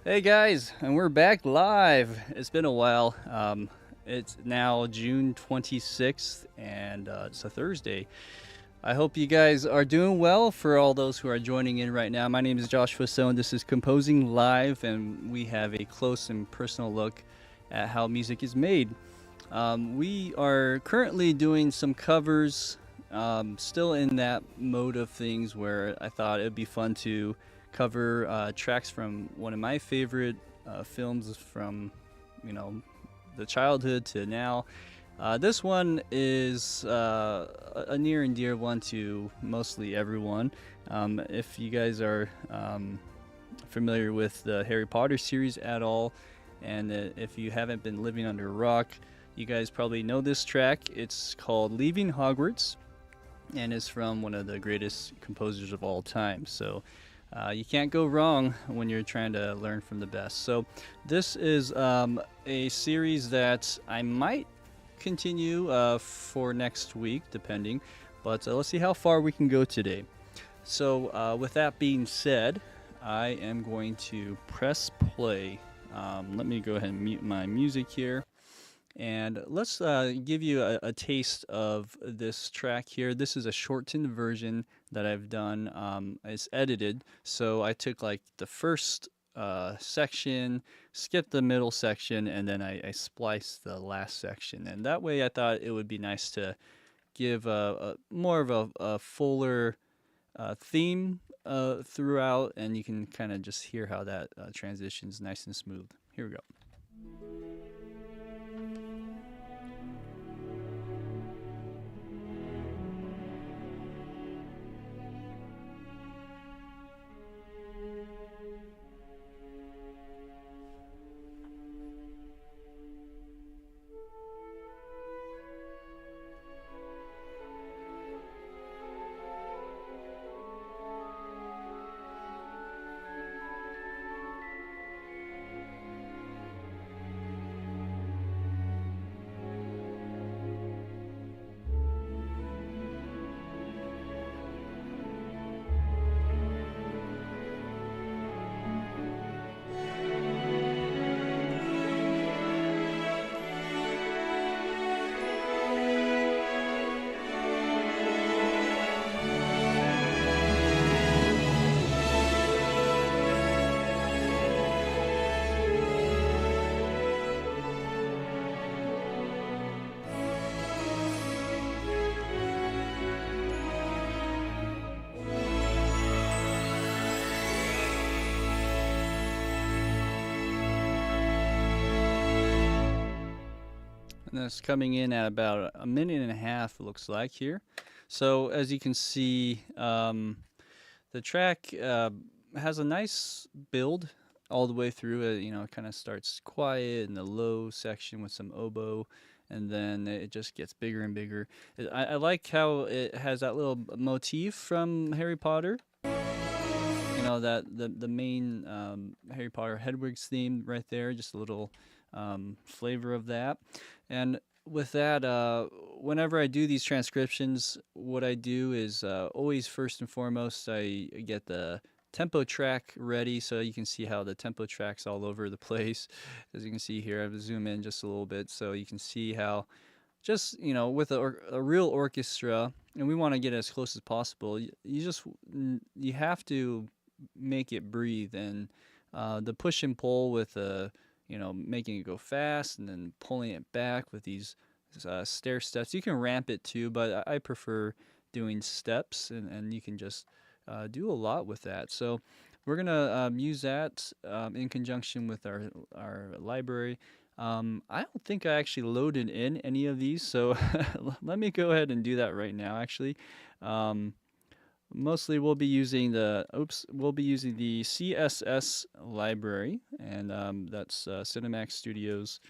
Hey guys, and we're back live. It's been a while. It's now June 26th, and it's a Thursday. I hope you guys are doing well. For all those who are joining in right now, my name is Joshua So, and this is Composing Live, and we have a close and personal look at how music is made. We are currently doing some covers, still in that mode of things where I thought it'd be fun to cover tracks from one of my favorite films from, you know, the childhood to now. This one is a near and dear one to mostly everyone. If you guys are familiar with the Harry Potter series at all, and if you haven't been living under a rock, you guys probably know this track. It's called Leaving Hogwarts and is from one of the greatest composers of all time. So you can't go wrong when you're trying to learn from the best. So this is a series that I might continue for next week, depending. But let's see how far we can go today. So with that being said, I am going to press play. Let me go ahead and mute my music here. And let's give you a taste of this track here. This is a shortened version that I've done. It's edited, so I took like the first section, skipped the middle section, and then I spliced the last section. And that way I thought it would be nice to give a more of a fuller theme throughout, and you can kind of just hear how that transitions nice and smooth. Here we go. And that's coming in at about a minute and a half, it looks like here. So as you can see, the track has a nice build all the way through. It kind of starts quiet in the low section with some oboe, and then it just gets bigger and bigger. I like how it has that little motif from Harry Potter. That the main Harry Potter Hedwig's theme right there, just a little flavor of that. And with that, whenever I do these transcriptions, what I do is always first and foremost, I get the tempo track ready so you can see how the tempo track's all over the place. As you can see here, I have to zoom in just a little bit so you can see how just, with a real orchestra, and we want to get as close as possible, you have to make it breathe. And the push and pull with making it go fast and then pulling it back with these stair steps. You can ramp it too, but I prefer doing steps, and you can just do a lot with that. So we're gonna use that in conjunction with our library. I don't think I actually loaded in any of these, so let me go ahead and do that right now. Actually, mostly we'll be using the CSS library, and that's Cinemax Studios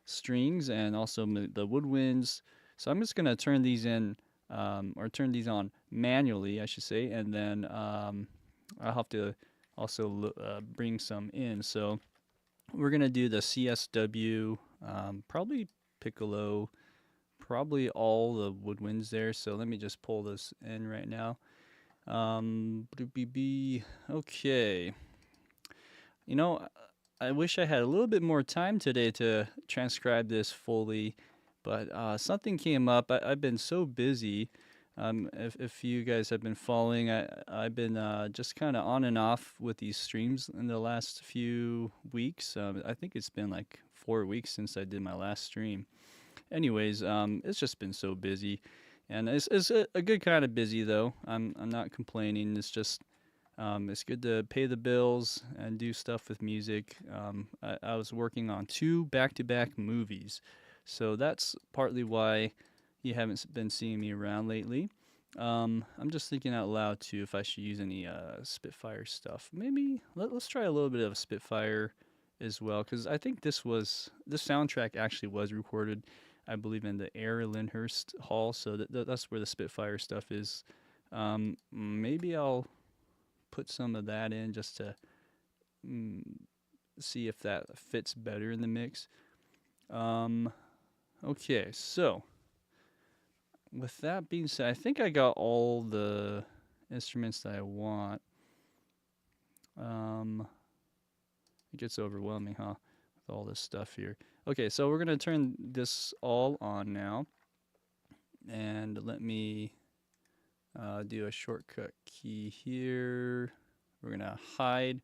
strings, and also the woodwinds. So I'm just gonna turn these in, or turn these on manually, I should say, and then I'll have to also bring some in. So we're gonna do the CSW, probably piccolo, probably all the woodwinds there. So let me just pull this in right now. Okay. You know, I wish I had a little bit more time today to transcribe this fully, but something came up. I've been so busy. If you guys have been following, I've been just kind of on and off with these streams in the last few weeks. I think it's been like 4 weeks since I did my last stream. Anyways, it's just been so busy, and it's a good kind of busy though. I'm not complaining. It's just it's good to pay the bills and do stuff with music. I was working on 2 back-to-back movies, so that's partly why you haven't been seeing me around lately. I'm just thinking out loud too if I should use any Spitfire stuff. Maybe let's try a little bit of Spitfire as well, because I think this soundtrack actually was recorded, I believe, in the Air Lyndhurst Hall, so that's where the Spitfire stuff is. Maybe I'll put some of that in just to see if that fits better in the mix. Okay, so with that being said, I think I got all the instruments that I want. It gets overwhelming, huh, with all this stuff here. Okay, so we're going to turn this all on now. And let me do a shortcut key here. We're going to hide.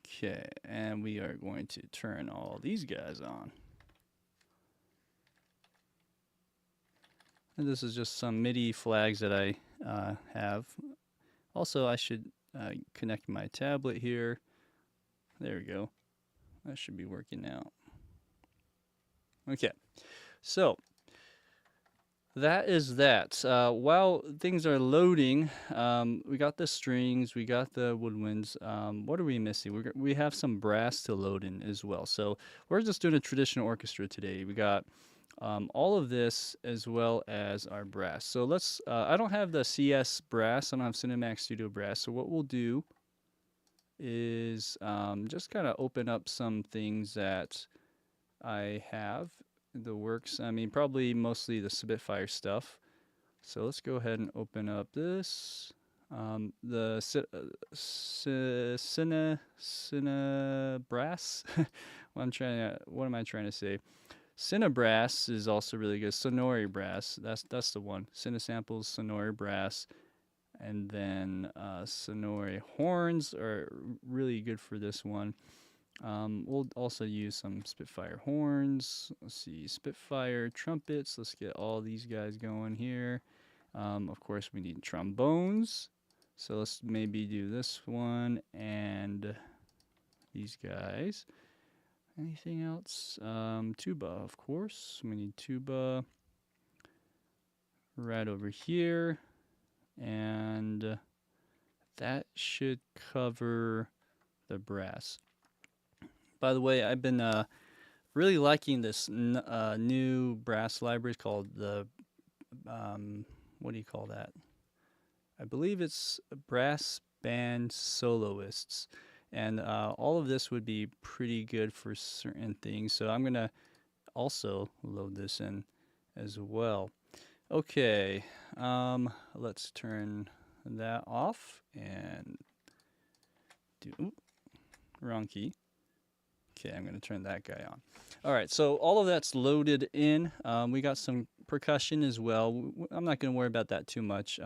Okay, and we are going to turn all these guys on. And this is just some MIDI flags that I have. Also, I should connect my tablet here. There we go. That should be working now. Okay, so that is that. While things are loading, we got the strings, we got the woodwinds. What are we missing? We have some brass to load in as well. So we're just doing a traditional orchestra today. We got all of this as well as our brass. So let's, I don't have the CS brass, I don't have Cinemax Studio brass. So what we'll do is just kind of open up some things that I have in the works. I mean, probably mostly the Spitfire stuff. So let's go ahead and open up this. The Cine brass. What am I trying to say? Cinebrass is also really good. Sonori brass, that's the one. Cinesamples, Sonori brass, and then Sonori horns are really good for this one. We'll also use some Spitfire horns. Let's see, Spitfire trumpets. Let's get all these guys going here. Of course, we need trombones. So let's maybe do this one and these guys. Anything else? Tuba, of course. We need tuba right over here. And that should cover the brass. By the way, I've been really liking this new brass library called the, what do you call that? I believe it's Brass Band Soloists. And all of this would be pretty good for certain things. So I'm going to also load this in as well. Okay, let's turn that off and do, wrong key. Okay, I'm going to turn that guy on. All right, so all of that's loaded in. We got some percussion as well. I'm not going to worry about that too much.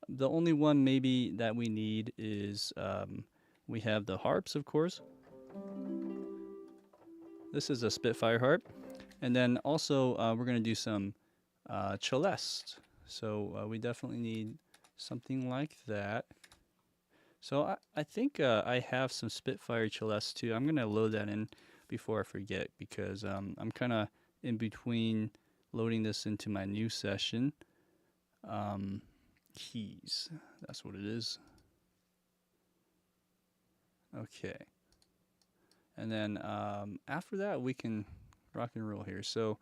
The only one maybe that we need is we have the harps, of course. This is a Spitfire harp. And then also we're going to do some Celeste. So we definitely need something like that. So I think I have some Spitfire Celeste too. I'm going to load that in before I forget, because I'm kind of in between loading this into my new session. Keys, that's what it is. Okay. And then after that, we can rock and roll here. So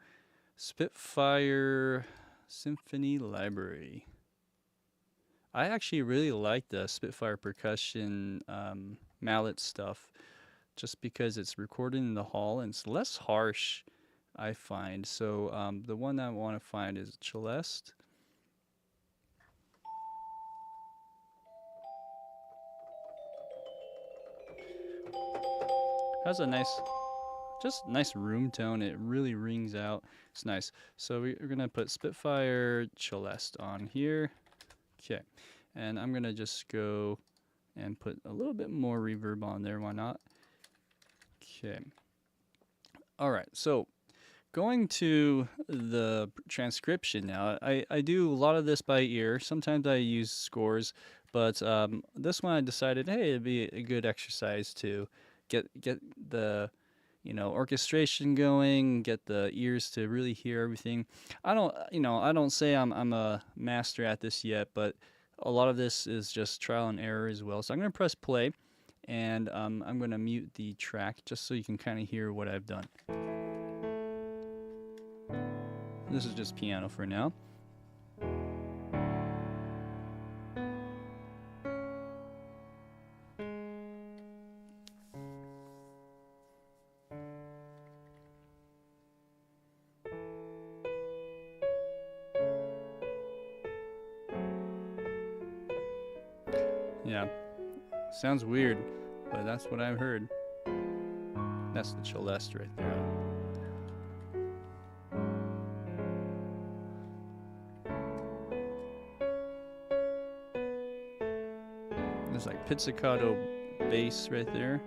Spitfire Symphony Library. I actually really like the Spitfire percussion mallet stuff, just because it's recorded in the hall and it's less harsh, I find. So the one that I want to find is Celeste. Has a nice, just nice room tone. It really rings out. It's nice. So we're gonna put Spitfire Celeste on here. Okay, and I'm gonna just go and put a little bit more reverb on there. Why not? Okay. All right. So going to the transcription now. I do a lot of this by ear. Sometimes I use scores, but this one I decided, hey, it'd be a good exercise to get the orchestration going, get the ears to really hear everything. I don't say I'm a master at this yet, but a lot of this is just trial and error as well. So I'm gonna press play, and I'm gonna mute the track just so you can kind of hear what I've done. This is just piano for now. Yeah, sounds weird, but that's what I've heard. That's the Celeste right there. There's like pizzicato bass right there.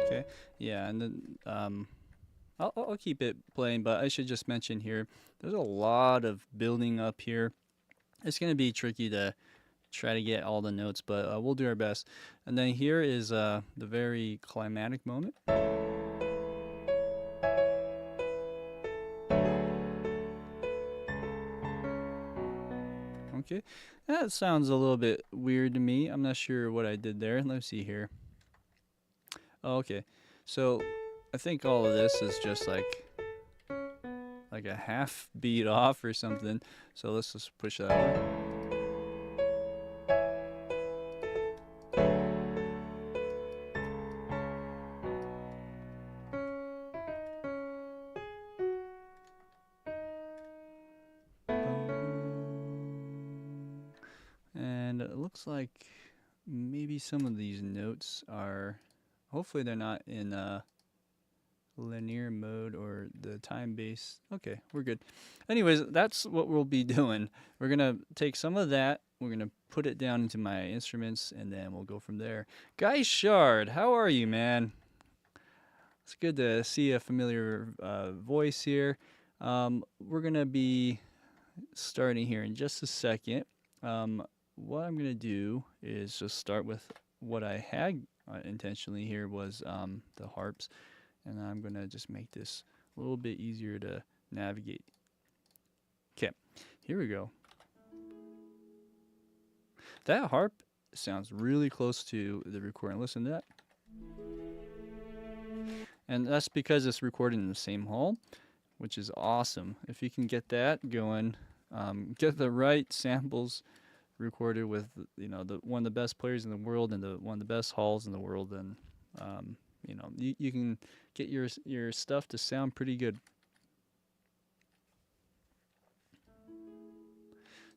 Okay, yeah, and then I'll keep it playing, but I should just mention here, there's a lot of building up here. It's gonna be tricky to try to get all the notes, but we'll do our best. And then here is the very climatic moment. Okay, that sounds a little bit weird to me. I'm not sure what I did there. Let's see here. Oh, okay, so I think all of this is just like a half beat off or something. So let's just push that one. And it looks like maybe some of these notes are, hopefully they're not in linear mode or the time base. Okay, we're good. Anyways, that's what we'll be doing. We're gonna take some of that, we're gonna put it down into my instruments, and then we'll go from there. Guy Shard, how are you, man? It's good to see a familiar voice here. We're gonna be starting here in just a second. What I'm gonna do is just start with what I had intentionally here was the harps, and I'm gonna just make this a little bit easier to navigate. Okay, here we go. That harp sounds really close to the recording. Listen to that. And that's because it's recorded in the same hall, which is awesome. If you can get that going, get the right samples recorded with one of the best players in the world and one of the best halls in the world, and you can get your stuff to sound pretty good.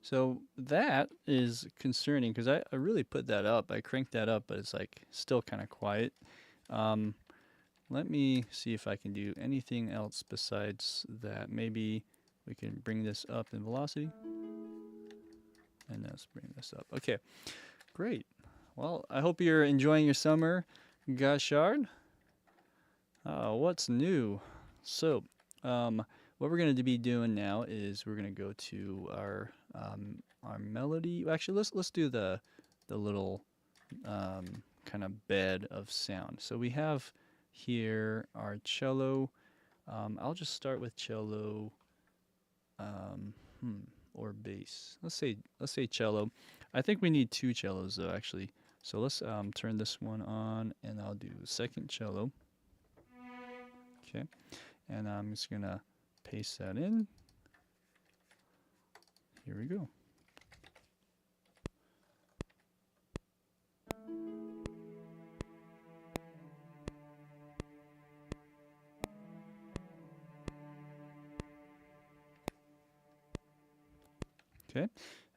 So that is concerning because I really put that up. I cranked that up, but it's like still kind of quiet. Let me see if I can do anything else besides that. Maybe we can bring this up in velocity. And let's bring this up. Okay, great. Well, I hope you're enjoying your summer, Gashard. What's new? So, what we're going to be doing now is we're going to go to our melody. Actually, let's do the little kind of bed of sound. So we have here our cello. I'll just start with cello. Or bass. Let's say cello. I think we need two cellos though, actually. So let's turn this one on, and I'll do second cello. Okay, and I'm just gonna paste that in. Here we go. Okay,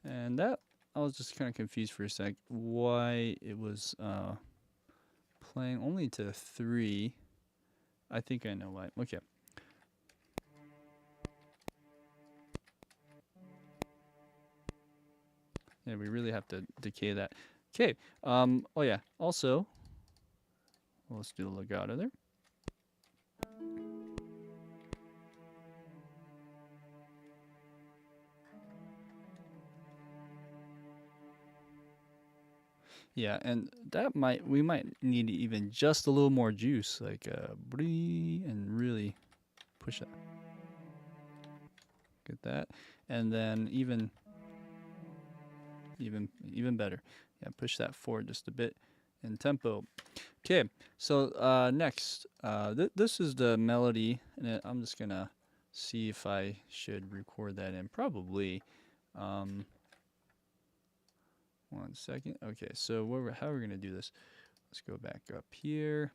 and that I was just kind of confused for a sec why it was playing only to 3. I think I know why. Okay. Yeah, we really have to decay that. Okay. Oh yeah. Also, well, let's do the legato there. Yeah, and that we might need even just a little more juice, like and really push that. Get that, and then even better. Yeah, push that forward just a bit in tempo. Okay, so next, this is the melody, and I'm just gonna see if I should record that in. Probably. 1 second. Okay, so how are we gonna do this? Let's go back up here,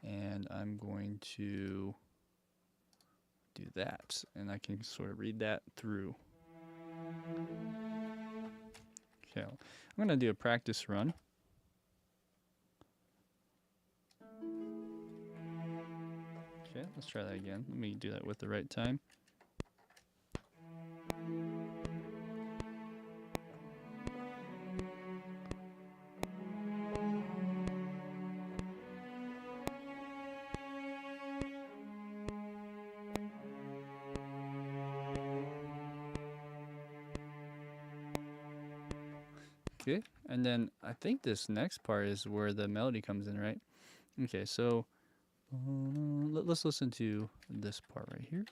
and I'm going to do that, and I can sort of read that through. Okay, I'm gonna do a practice run. Okay, let's try that again. Let me do that with the right time. Okay, and then I think this next part is where the melody comes in, right? Okay, so let's listen to this part right here.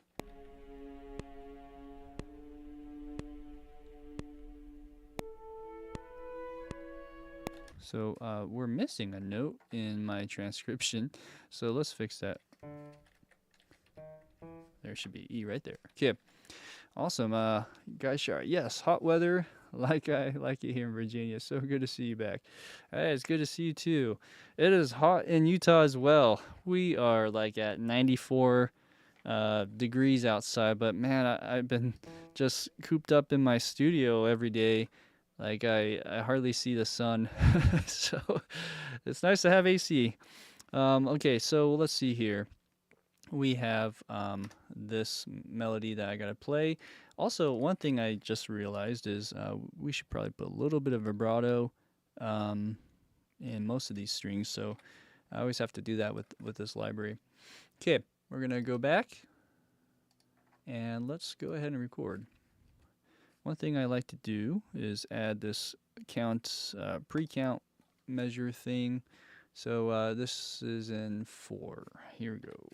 So we're missing a note in my transcription, so let's fix that. There should be E right there. Okay, awesome. Guys, sure. Yes, hot weather, like I like it here in Virginia. So good to see you back. Hey, it's good to see you too. It is hot in Utah as well. We are like at 94 degrees outside, but man, I've been just cooped up in my studio every day. Like I hardly see the sun, so it's nice to have AC. Okay, so let's see here. We have this melody that I gotta play. Also, one thing I just realized is we should probably put a little bit of vibrato in most of these strings. So I always have to do that with this library. Okay, we're gonna go back and let's go ahead and record. One thing I like to do is add this count, pre-count measure thing. So this is in 4. Here we go.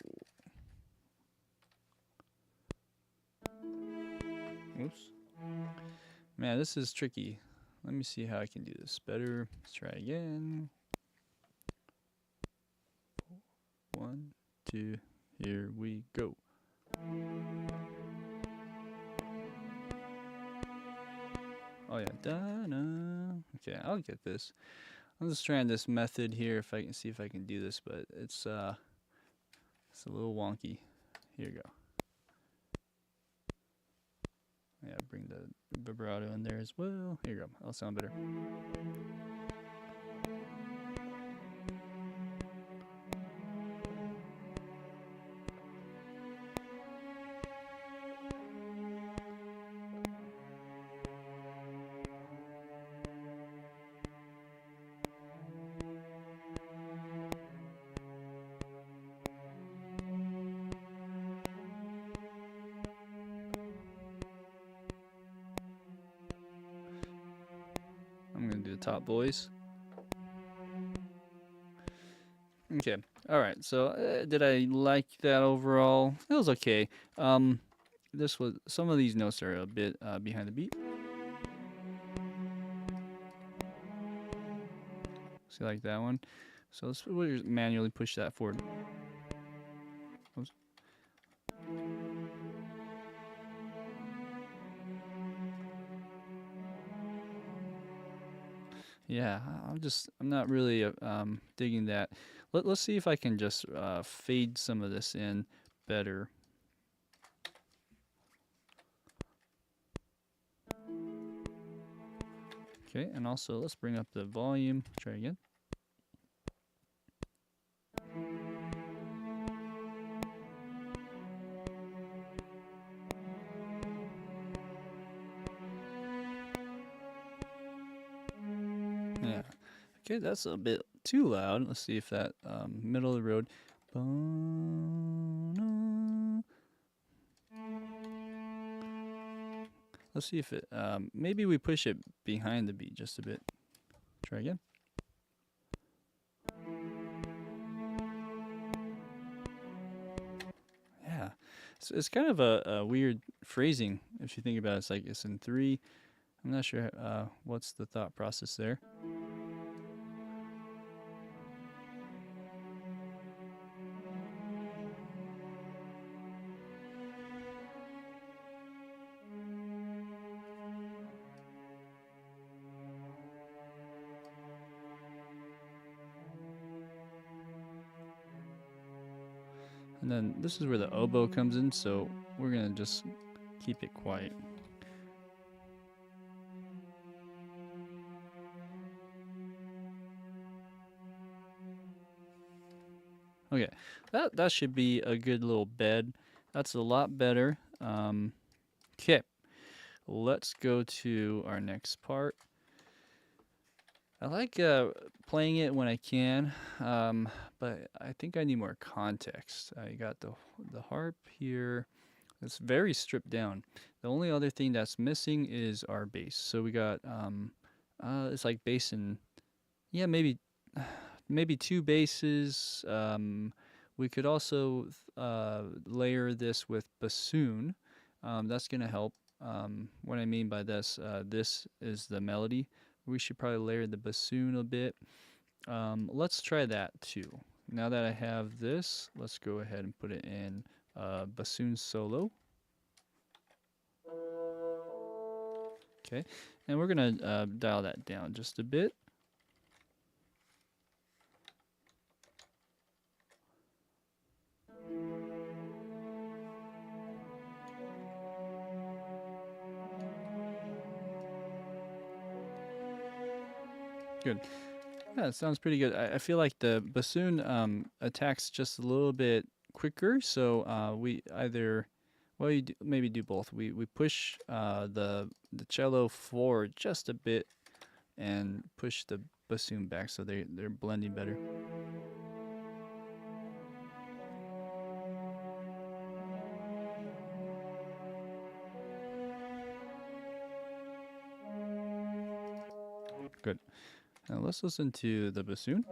Oops. Man, this is tricky. Let me see how I can do this better. Let's try again. 1, 2, here we go. Oh yeah, da-na. Okay, I'll get this. I'm just trying this method here if I can see if I can do this, but it's a little wonky. Here you go. Yeah, bring the vibrato in there as well. Here you go. That'll sound better. I'm gonna do the top voice. Okay, all right. So did I like that overall? It was okay. This was some of these notes are a bit behind the beat. See, like that one. So we'll just manually push that forward. Oops. Yeah, I'm not really digging that. Let's see if I can just fade some of this in better. Okay, and also let's bring up the volume. Try again. Yeah. Okay, that's a bit too loud. Let's see if that middle of the road. Let's see if it, maybe we push it behind the beat just a bit. Try again. Yeah, so it's kind of a weird phrasing if you think about it. It's like it's in 3. I'm not sure what's the thought process there. And then this is where the oboe comes in, so we're gonna just keep it quiet. Okay, that should be a good little bed. That's a lot better. Okay, let's go to our next part. I like playing it when I can, but I think I need more context. I got the harp here. It's very stripped down. The only other thing that's missing is our bass. So we got it's like bass and yeah, maybe 2 basses. We could also layer this with bassoon. That's gonna help. What I mean by this is the melody. We should probably layer the bassoon a bit. Let's try that too. Now that I have this, let's go ahead and put it in bassoon solo. Okay, and we're gonna dial that down just a bit. Good. Yeah, it sounds pretty good. I feel like the bassoon attacks just a little bit quicker, so we either, well, you maybe do both. We push the cello forward just a bit and push the bassoon back, so they're blending better. Good. Now let's listen to the bassoon.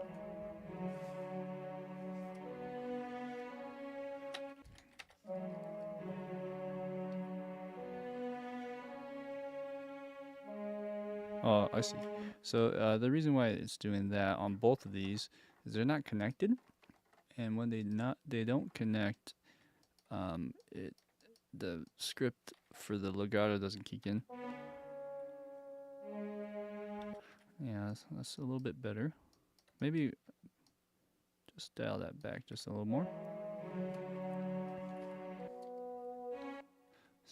Oh, I see. So the reason why it's doing that on both of these is they're not connected, and when they don't connect, the script for the legato doesn't kick in. Yeah, that's a little bit better. Maybe just dial that back just a little more.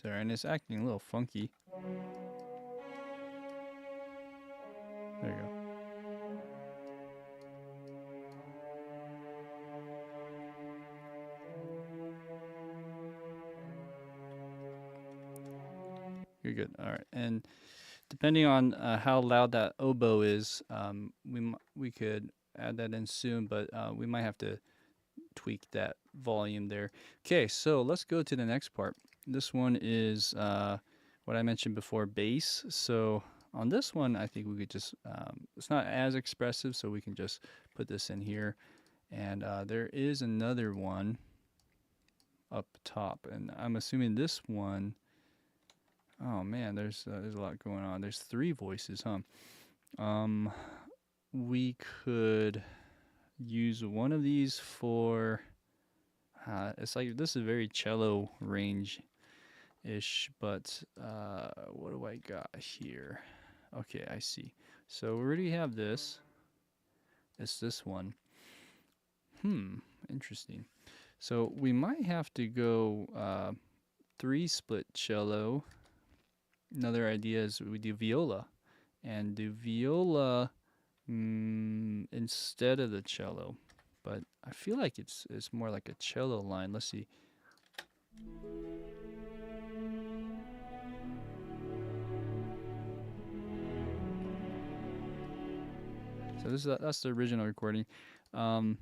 Sorry, and it's acting a little funky. There you go. You're good. All right, and depending on how loud that oboe is, we could add that in soon, but we might have to tweak that volume there. Okay, so let's go to the next part. This one is what I mentioned before, bass. So on this one, I think we could just, it's not as expressive, so we can just put this in here. And there is another one up top, and I'm assuming this one, oh man, there's a lot going on. There's 3 voices, huh? We could use one of these for, it's like this is very cello range-ish, but what do I got here? Okay, I see. So we already have this. It's this one. Interesting. So we might have to go 3 split cello. Another idea is we do viola, and do viola instead of the cello. But I feel like it's more like a cello line. Let's see. So that's the original recording. I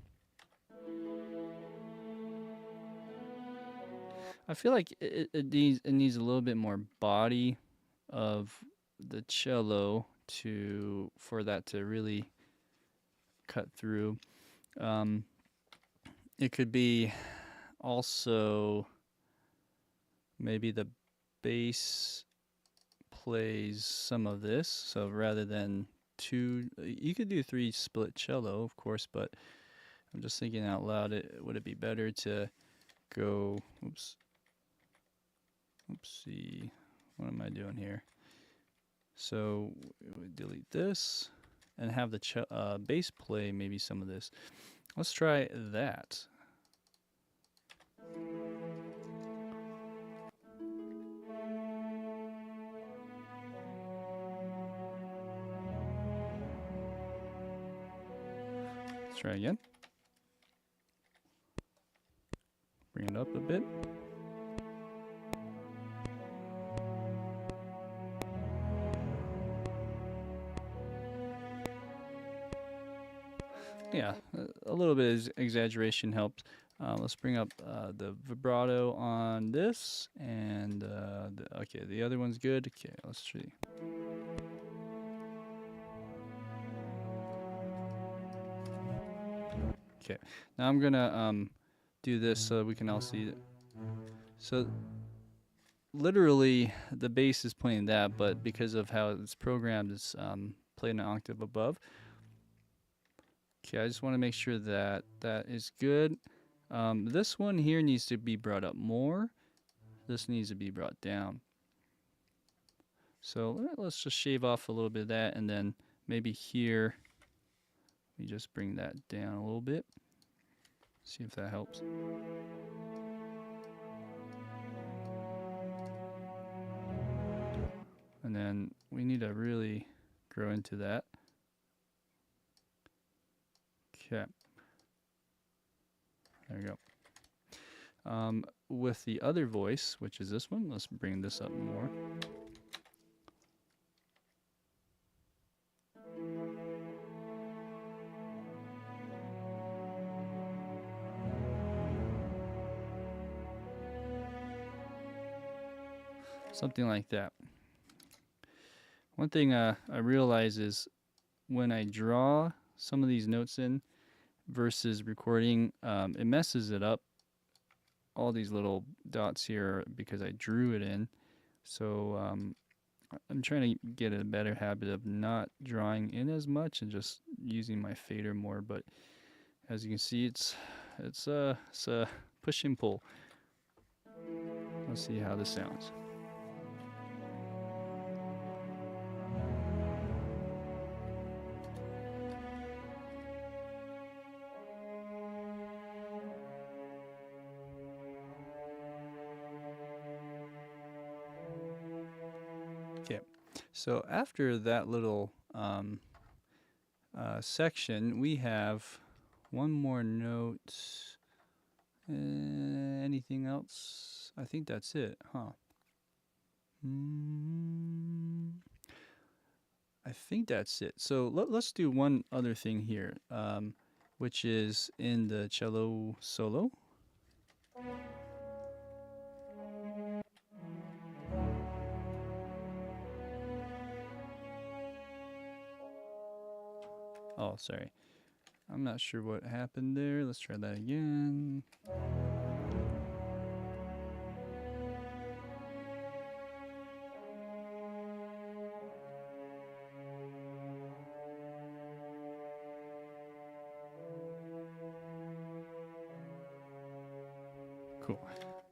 feel like it needs a little bit more body of the cello for that to really cut through. It could be also maybe the bass plays some of this, so rather than two, you could do 3 split cello, of course, but I'm just thinking out loud, would it be better to go, oopsie, what am I doing here? So we delete this and have the bass play maybe some of this. Let's try that. Let's try again. Bring it up a bit. Yeah, a little bit of exaggeration helps. Let's bring up the vibrato on this, and okay, the other one's good. Okay, let's see. Okay, now I'm gonna do this so we can all see it. So literally, the bass is playing that, but because of how it's programmed, it's playing an octave above. Okay, I just want to make sure that that is good. This one here needs to be brought up more. This needs to be brought down. So let's just shave off a little bit of that, and then maybe here we just bring that down a little bit. See if that helps. And then we need to really grow into that. Okay. There we go. With the other voice, which is this one, let's bring this up more. Something like that. One thing I realize is when I draw some of these notes in versus recording, it messes it up. All these little dots here because I drew it in. So I'm trying to get a better habit of not drawing in as much and just using my fader more. But as you can see, it's a push and pull. Let's see how this sounds. Okay, so after that little section, we have one more note. Anything else? I think that's it, huh? I think that's it. So let's do one other thing here, which is in the cello solo. Oh, sorry. I'm not sure what happened there. Let's try that again. Cool.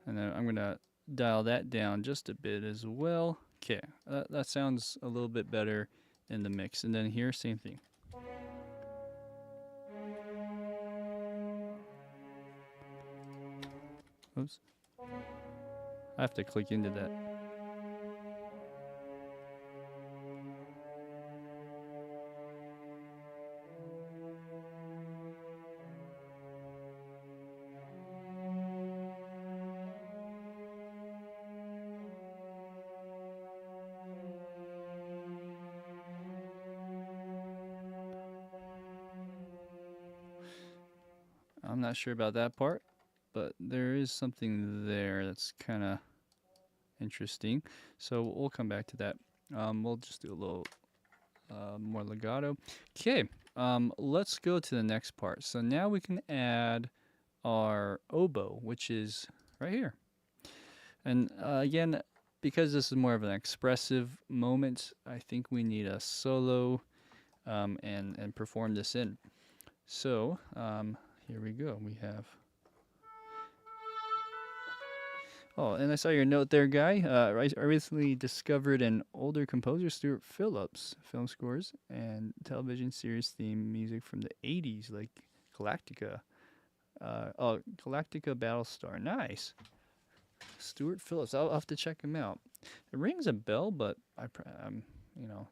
And then I'm going to dial that down just a bit as well. Okay, that sounds a little bit better in the mix. And then here, same thing. Oops. I have to click into that. I'm not sure about that part, but there is something there that's kind of interesting. So we'll come back to that. We'll just do a little more legato. Okay, let's go to the next part. So now we can add our oboe, which is right here. And again, because this is more of an expressive moment, I think we need a solo and perform this in. So here we go. We have. Oh, and I saw your note there, Guy. I recently discovered an older composer, Stuart Phillips, film scores and television series theme music from the 80s, like Galactica. Galactica Battlestar. Nice. Stuart Phillips. I'll have to check him out. It rings a bell, but you know,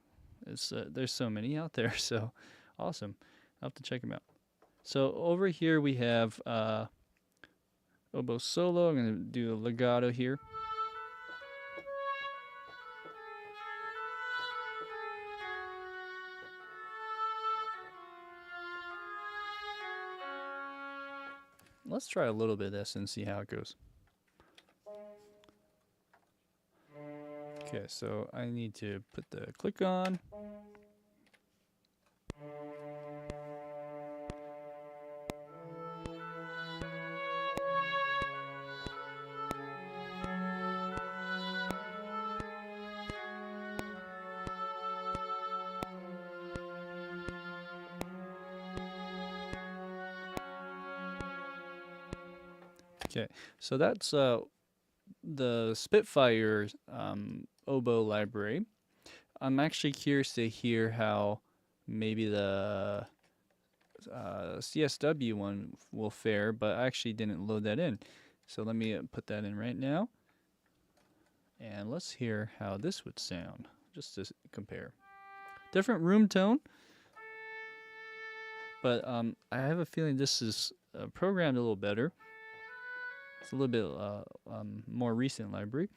it's there's so many out there. So awesome. I'll have to check him out. So over here we have oboe solo. I'm going to do a legato here. Let's try a little bit of this and see how it goes. Okay, so I need to put the click on. Okay, so that's the Spitfire oboe library. I'm actually curious to hear how maybe the CSW one will fare, but I actually didn't load that in. So let me put that in right now. And let's hear how this would sound, just to compare. Different room tone, but I have a feeling this is programmed a little better. It's a little bit more recent library.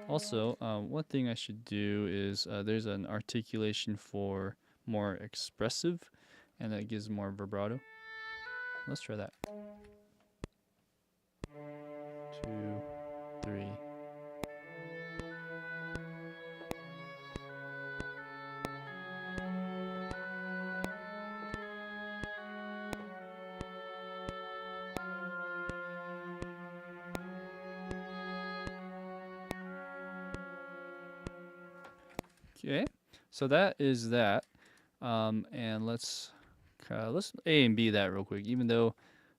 Also, one thing I should do is there's an articulation for more expressive, and that gives more vibrato. Let's try that. 2, 3. Okay, so that is that, and let's A and B that real quick. Even though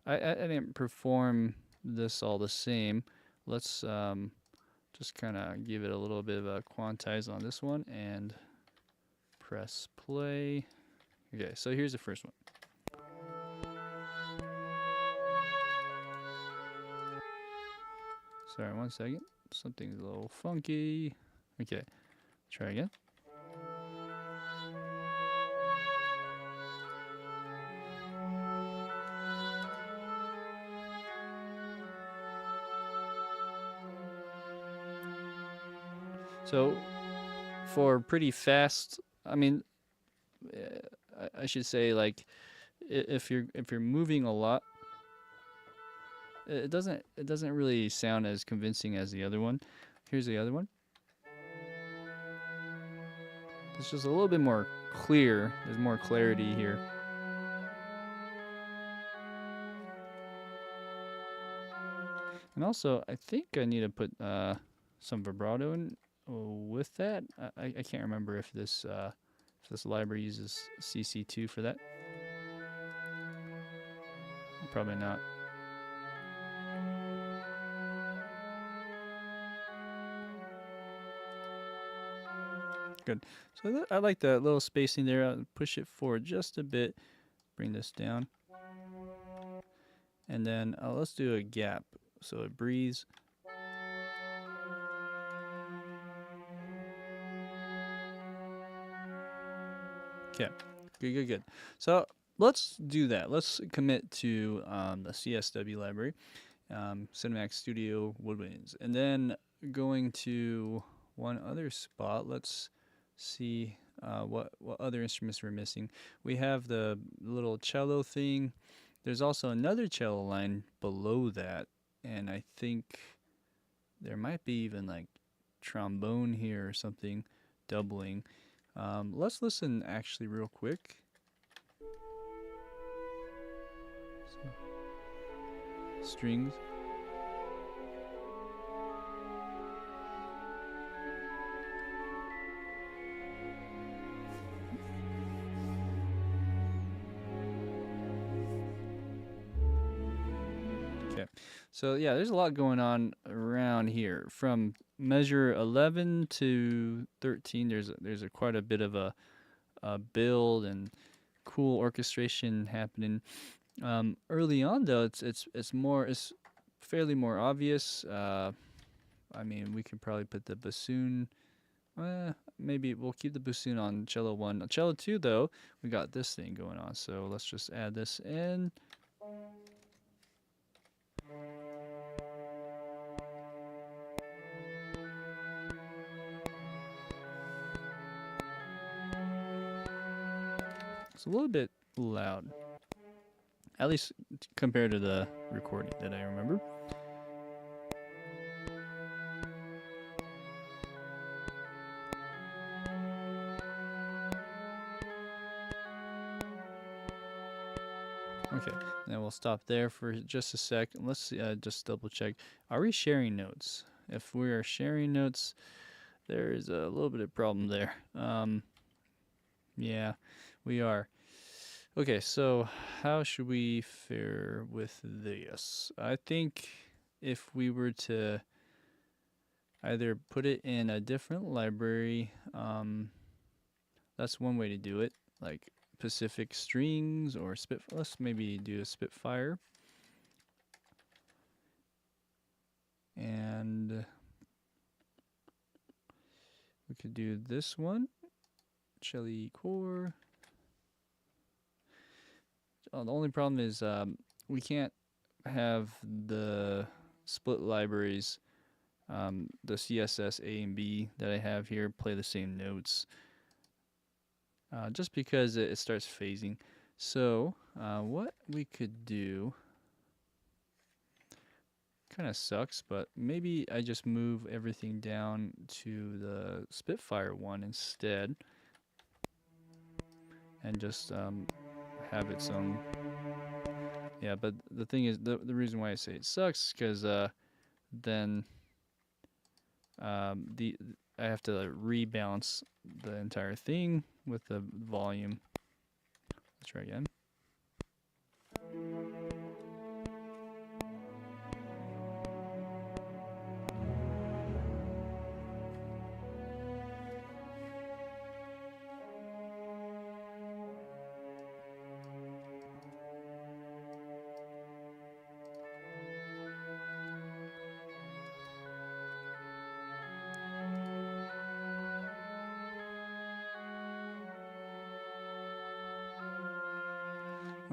I didn't perform this all the same, let's just kind of give it a little bit of a quantize on this one and press play. Okay, so here's the first one. Sorry, 1 second. Something's a little funky. Okay, try again. So for pretty fast, I mean, I should say, like, if you're moving a lot, it doesn't really sound as convincing as the other one. Here's the other one. It's just a little bit more clear. There's more clarity here. And also, I think I need to put some vibrato in with that. I can't remember if this library uses CC2 for that. Probably not. Good. So I like that little spacing there. I'll push it forward just a bit. Bring this down. And then let's do a gap. So it breathes. Okay, good. So let's do that. Let's commit to the CSW library. Cinemax Studio Woodwinds. And then going to one other spot, let's see what other instruments we're missing. We have the little cello thing. There's also another cello line below that, and I think there might be even like trombone here or something doubling. Let's listen actually real quick. So, strings. Okay, so yeah, there's a lot going on around here. From measure 11 to 13, there's quite a bit of a build and cool orchestration happening. Early on though, it's fairly more obvious. I mean, we could probably put the bassoon. Maybe we'll keep the bassoon on cello 1. On cello 2 though, we got this thing going on. So let's just add this in. It's a little bit loud, at least compared to the recording that I remember. Okay, then we'll stop there for just a sec. Let's just double check. Are we sharing notes? If we are sharing notes, there is a little bit of problem there. Yeah, we are. Okay, so how should we fare with this? I think if we were to either put it in a different library, that's one way to do it, like Pacific Strings or Spitfire. Let's maybe do a Spitfire. And we could do this one, Cello Core. Oh, the only problem is we can't have the split libraries, the CSS A and B that I have here, play the same notes, just because it starts phasing. So what we could do kind of sucks, but maybe I just move everything down to the Spitfire one instead, and just have its own. Yeah, but the thing is, the reason why I say it sucks because then I have to rebalance the entire thing with the volume. Let's try again.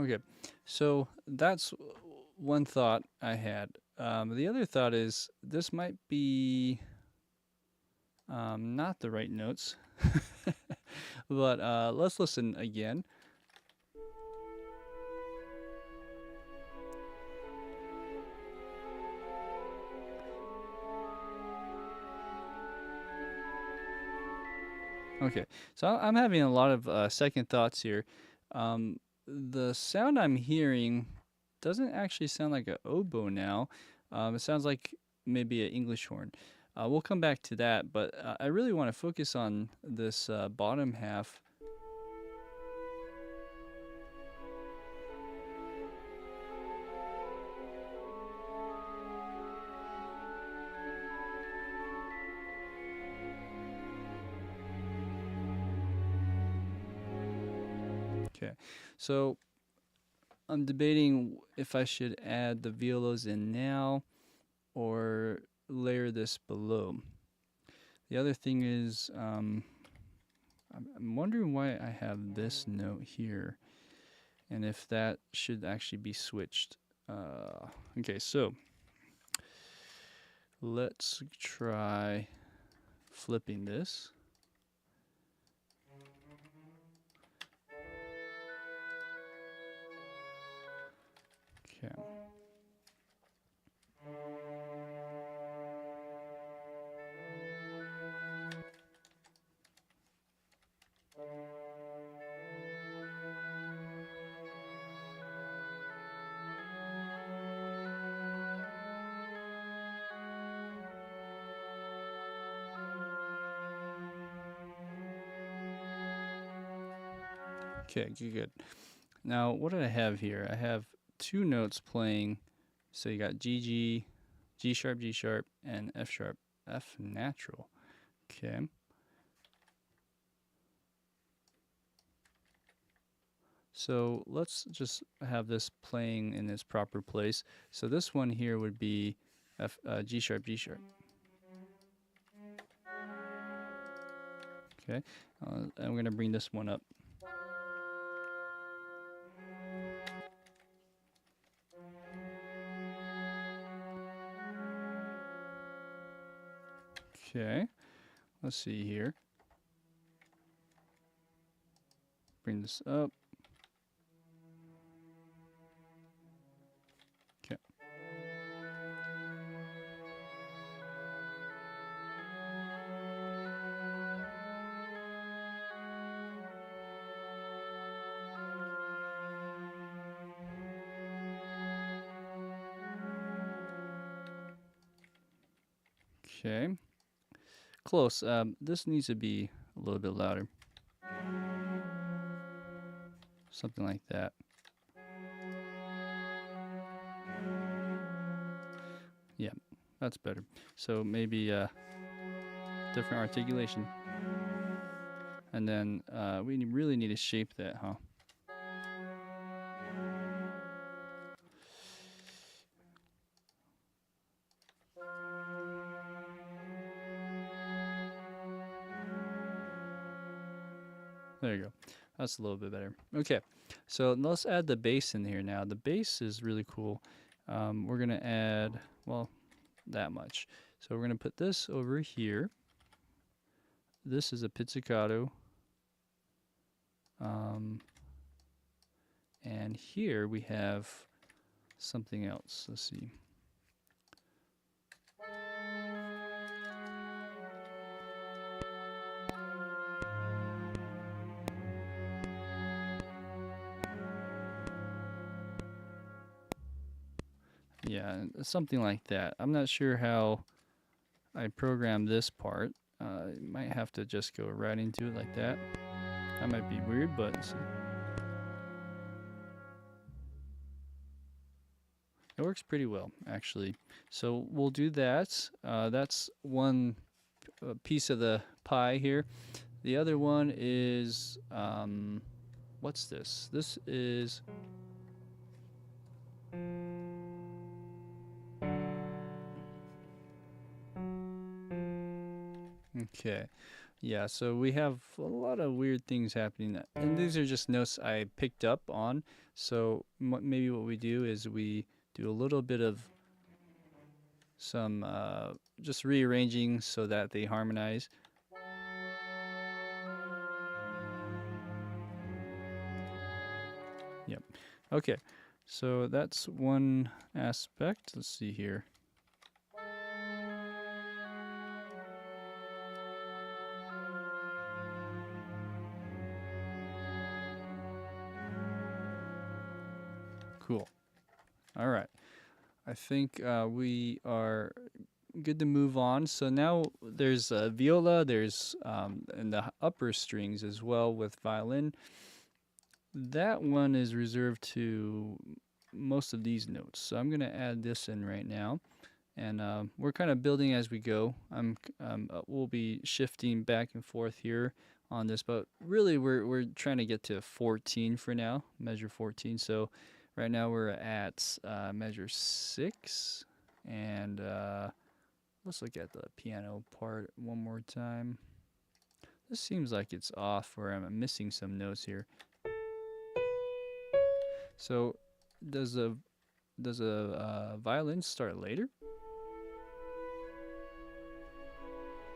Okay, so that's one thought I had. The other thought is this might be not the right notes, but let's listen again. Okay, so I'm having a lot of second thoughts here. The sound I'm hearing doesn't actually sound like an oboe now. It sounds like maybe an English horn. We'll come back to that, but I really want to focus on this bottom half. Okay, so I'm debating if I should add the violas in now or layer this below. The other thing is, I'm wondering why I have this note here, and if that should actually be switched. Okay, so Let's try flipping this. Okay. Okay, good. Now, what do I have here? I have two notes playing. So you got G, G sharp, and F sharp, F natural. Okay. So let's just have this playing in its proper place. So this one here would be G sharp. Okay. I'm going to bring this one up. Okay. Let's see here. Bring this up. Okay. Okay. Close. This needs to be a little bit louder. Something like that. Yeah, that's better. So maybe different articulation. And then we really need to shape that, huh? There you go. That's a little bit better. Okay, so let's add the bass in here now. The bass is really cool. We're going to add, well, that much. So we're going to put this over here. This is a pizzicato. And here we have something else. Let's see. Yeah, something like that. I'm not sure how I programmed this part. Might have to just go right into it like that. That might be weird, but let's see. It works pretty well, actually. So we'll do that. That's one piece of the pie here. The other one is, what's this? This is... Okay. Yeah, so we have a lot of weird things happening. And these are just notes I picked up on. So maybe what we do is we do a little bit of some just rearranging so that they harmonize. Yep. Okay. So that's one aspect. Let's see here. Cool. All right. I think we are good to move on. So now there's viola, there's and the upper strings as well with violin. That one is reserved to most of these notes. So I'm going to add this in right now. And we're kind of building as we go. We'll be shifting back and forth here on this, but really we're trying to get to 14 for now, measure 14. So right now we're at measure 6, and let's look at the piano part one more time. This seems like it's off, or I'm missing some notes here. So does a violin start later?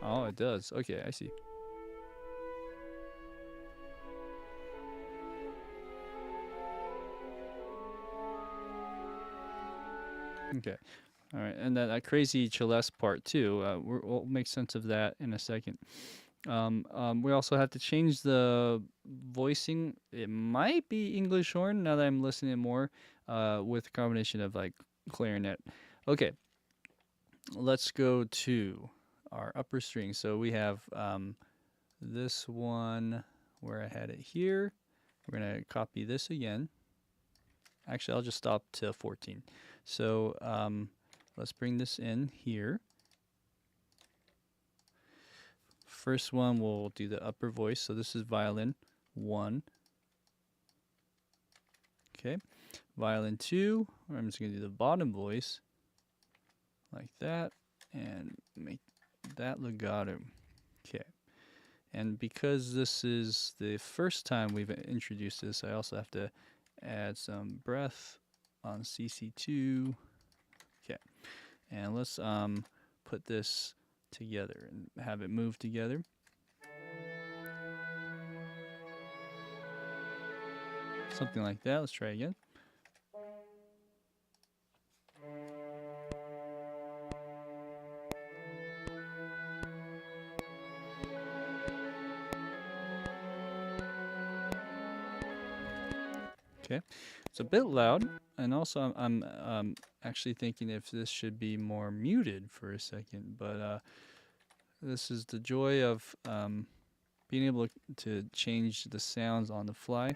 Oh, it does. Okay, I see. Okay. All right, and that crazy Celeste part too. We'll make sense of that in a second. We also have to change the voicing. It might be English horn now that I'm listening more, with a combination of like clarinet. Okay, let's go to our upper string. So we have this one where I had it here. We're gonna copy this again. Actually, I'll just stop to 14. So let's bring this in here. First one, we'll do the upper voice. So this is violin 1. Okay. Violin 2, I'm just going to do the bottom voice like that and make that legato. Okay. And because this is the first time we've introduced this, I also have to add some breath on CC2. Okay. And let's put this together and have it move together. Something like that. Let's try again. Okay, it's a bit loud, and also I'm actually thinking if this should be more muted for a second, but this is the joy of being able to change the sounds on the fly.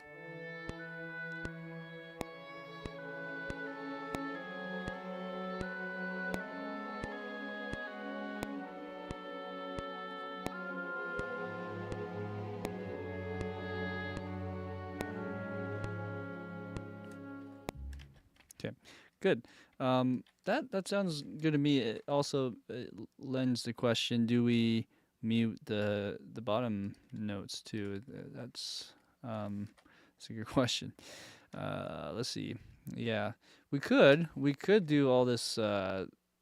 Okay, good. That sounds good to me. It also lends the question: do we mute the bottom notes too? That's a good question. Let's see. Yeah, we could do all this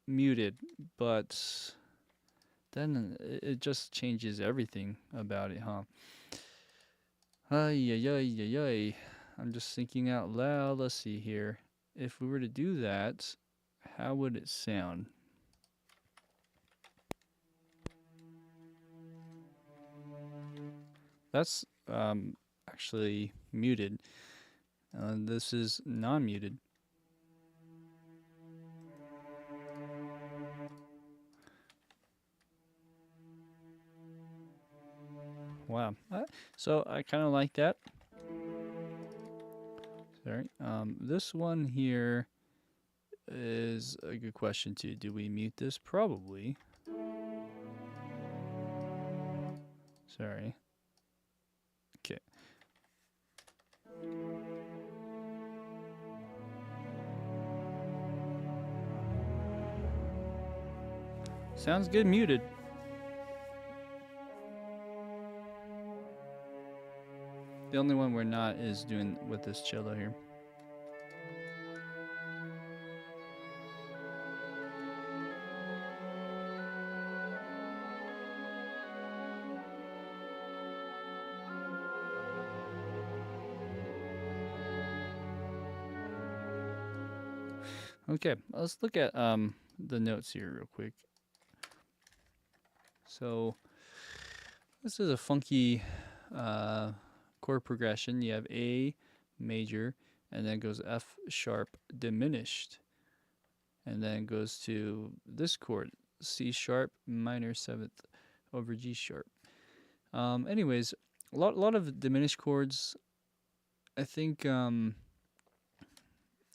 muted, but then it just changes everything about it, huh? Ay, ay, ay, ay, ay. I'm just thinking out loud. Let's see here. If we were to do that, how would it sound? That's actually muted. This is non-muted. Wow. So I kind of like that. Sorry. This one here is a good question too. Do we mute this? Probably. Sorry. Okay. Sounds good muted. The only one we're not is doing with this cello here. Okay, let's look at the notes here real quick. So this is a funky chord progression. You have A major, and then goes F sharp diminished, and then goes to this chord, C sharp minor 7th over G sharp. Anyways, a lot of diminished chords. I think I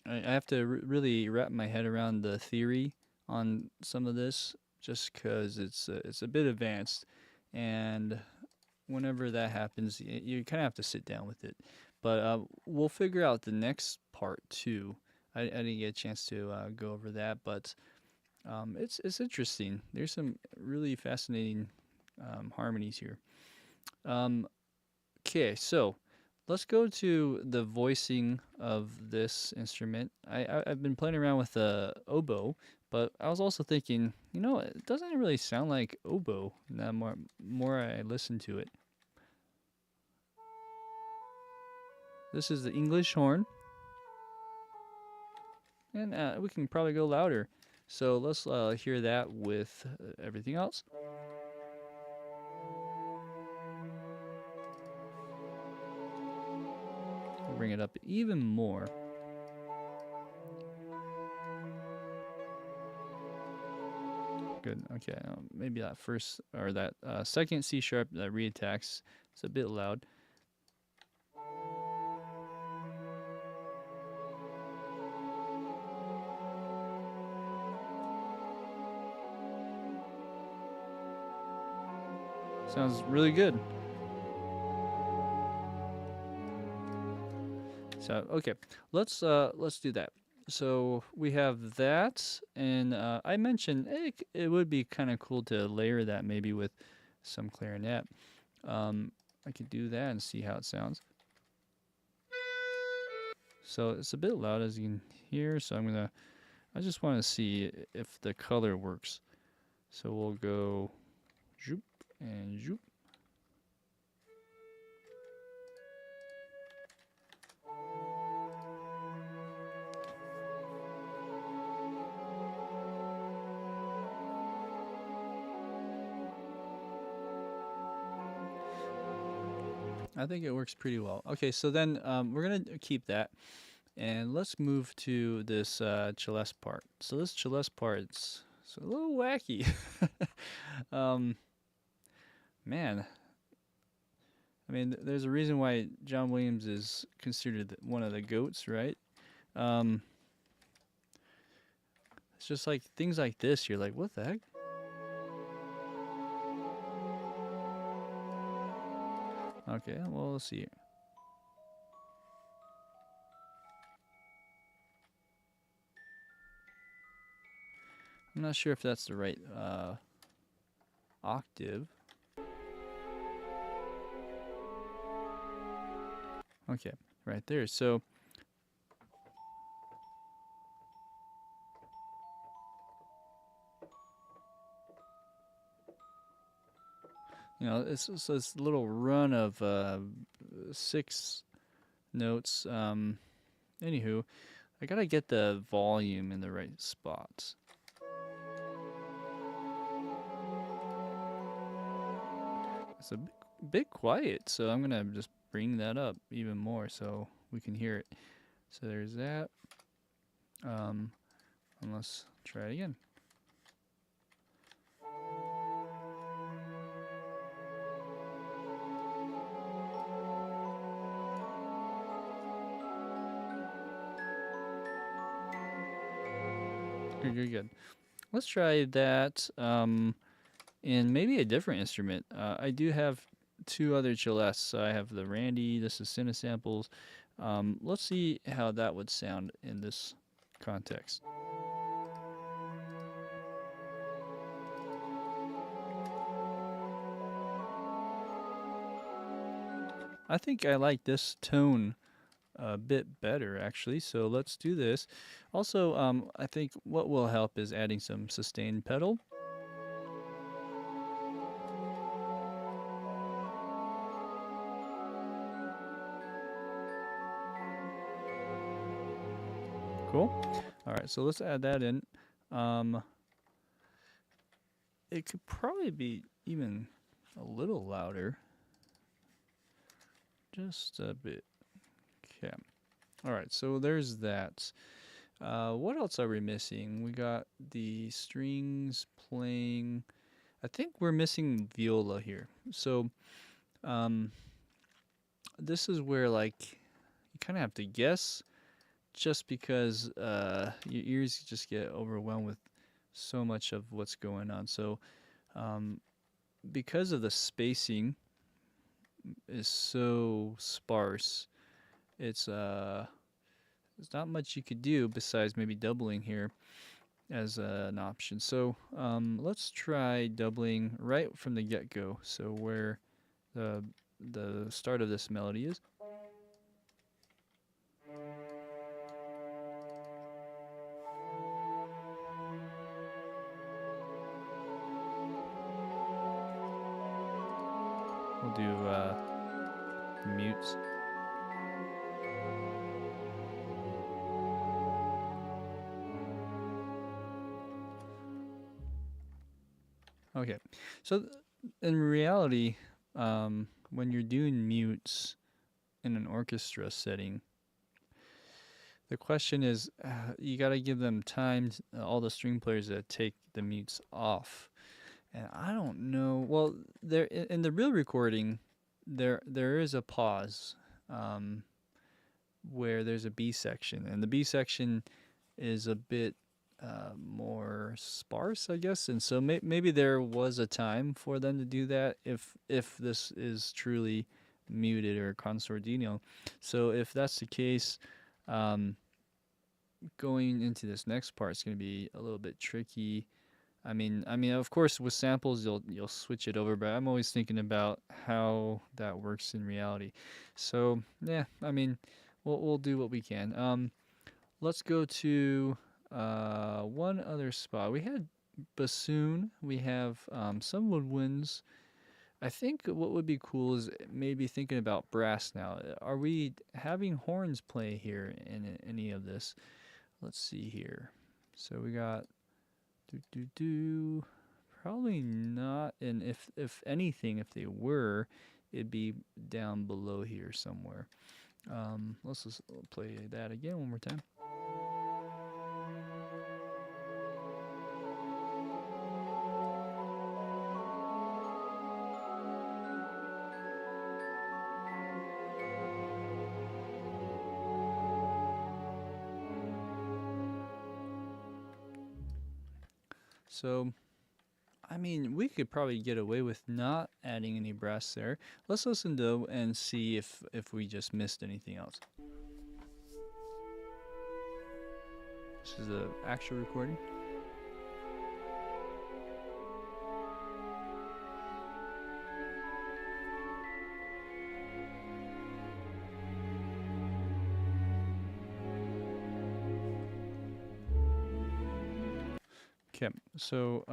have to really wrap my head around the theory on some of this, just because it's a bit advanced, and whenever that happens, you kind of have to sit down with it. But we'll figure out the next part too. I didn't get a chance to go over that, but it's interesting. There's some really fascinating harmonies here. Okay, so let's go to the voicing of this instrument. I've been playing around with the oboe, But I was also thinking, you know, it doesn't really sound like oboe. The more I listen to it. This is the English horn, and we can probably go louder. So let's hear that with everything else. Bring it up even more. Good. Okay. Maybe that first or that second C sharp that reattacks is a bit loud. Sounds really good. So okay, let's do that. So we have that, and I mentioned it would be kind of cool to layer that maybe with some clarinet. I could do that and see how it sounds. So it's a bit loud as you can hear. So I just want to see if the color works. So we'll go zoop and zoop. I think it works pretty well. Okay, so then we're going to keep that. And let's move to this Celeste part. So this Celeste part's a little wacky. Man, I mean, there's a reason why John Williams is considered one of the GOATs, right? It's just like things like this, you're like, what the heck? Okay, well, let's see. I'm not sure if that's the right octave. Okay, right there. So you know, it's this little run of 6 notes. Anywho, I gotta get the volume in the right spots. It's a bit quiet, so I'm gonna just bring that up even more so we can hear it. So there's that. And let's try it again. Good. Let's try that in maybe a different instrument. I do have 2 other Celestes. I have the Randy. This is Cinesamples. Let's see how that would sound in this context. I think I like this tone a bit better, actually, so let's do this. Also, I think what will help is adding some sustain pedal. Cool. All right, so let's add that in. It could probably be even a little louder. Just a bit. Okay. All right, so there's that. What else are we missing? We got the strings playing. I think we're missing viola here. So this is where, like, you kind of have to guess just because your ears just get overwhelmed with so much of what's going on. So because of the spacing is so sparse, it's there's not much you could do besides maybe doubling here as an option. So let's try doubling right from the get-go. So where the start of this melody is. We'll do mutes. Okay, so in reality, when you're doing mutes in an orchestra setting, the question is, you got to give them time, all the string players, to take the mutes off. And I don't know. Well, there in the real recording, there is a pause, where there's a B section, and the B section is a bit more sparse, I guess. And so maybe there was a time for them to do that if this is truly muted or con Sordino. So if that's the case, going into this next part is going to be a little bit tricky. I mean, of course, with samples you'll switch it over, but I'm always thinking about how that works in reality. So yeah, I mean, we'll do what we can. Let's go to one other spot. We had bassoon. We have some woodwinds. I think what would be cool is maybe thinking about brass now. Are we having horns play here in any of this? Let's see here. So we got probably not. And if anything, if they were, it'd be down below here somewhere. Let's just play that again one more time. So, I mean, we could probably get away with not adding any brass there. Let's listen to and see if we just missed anything else. This is the actual recording. Okay, so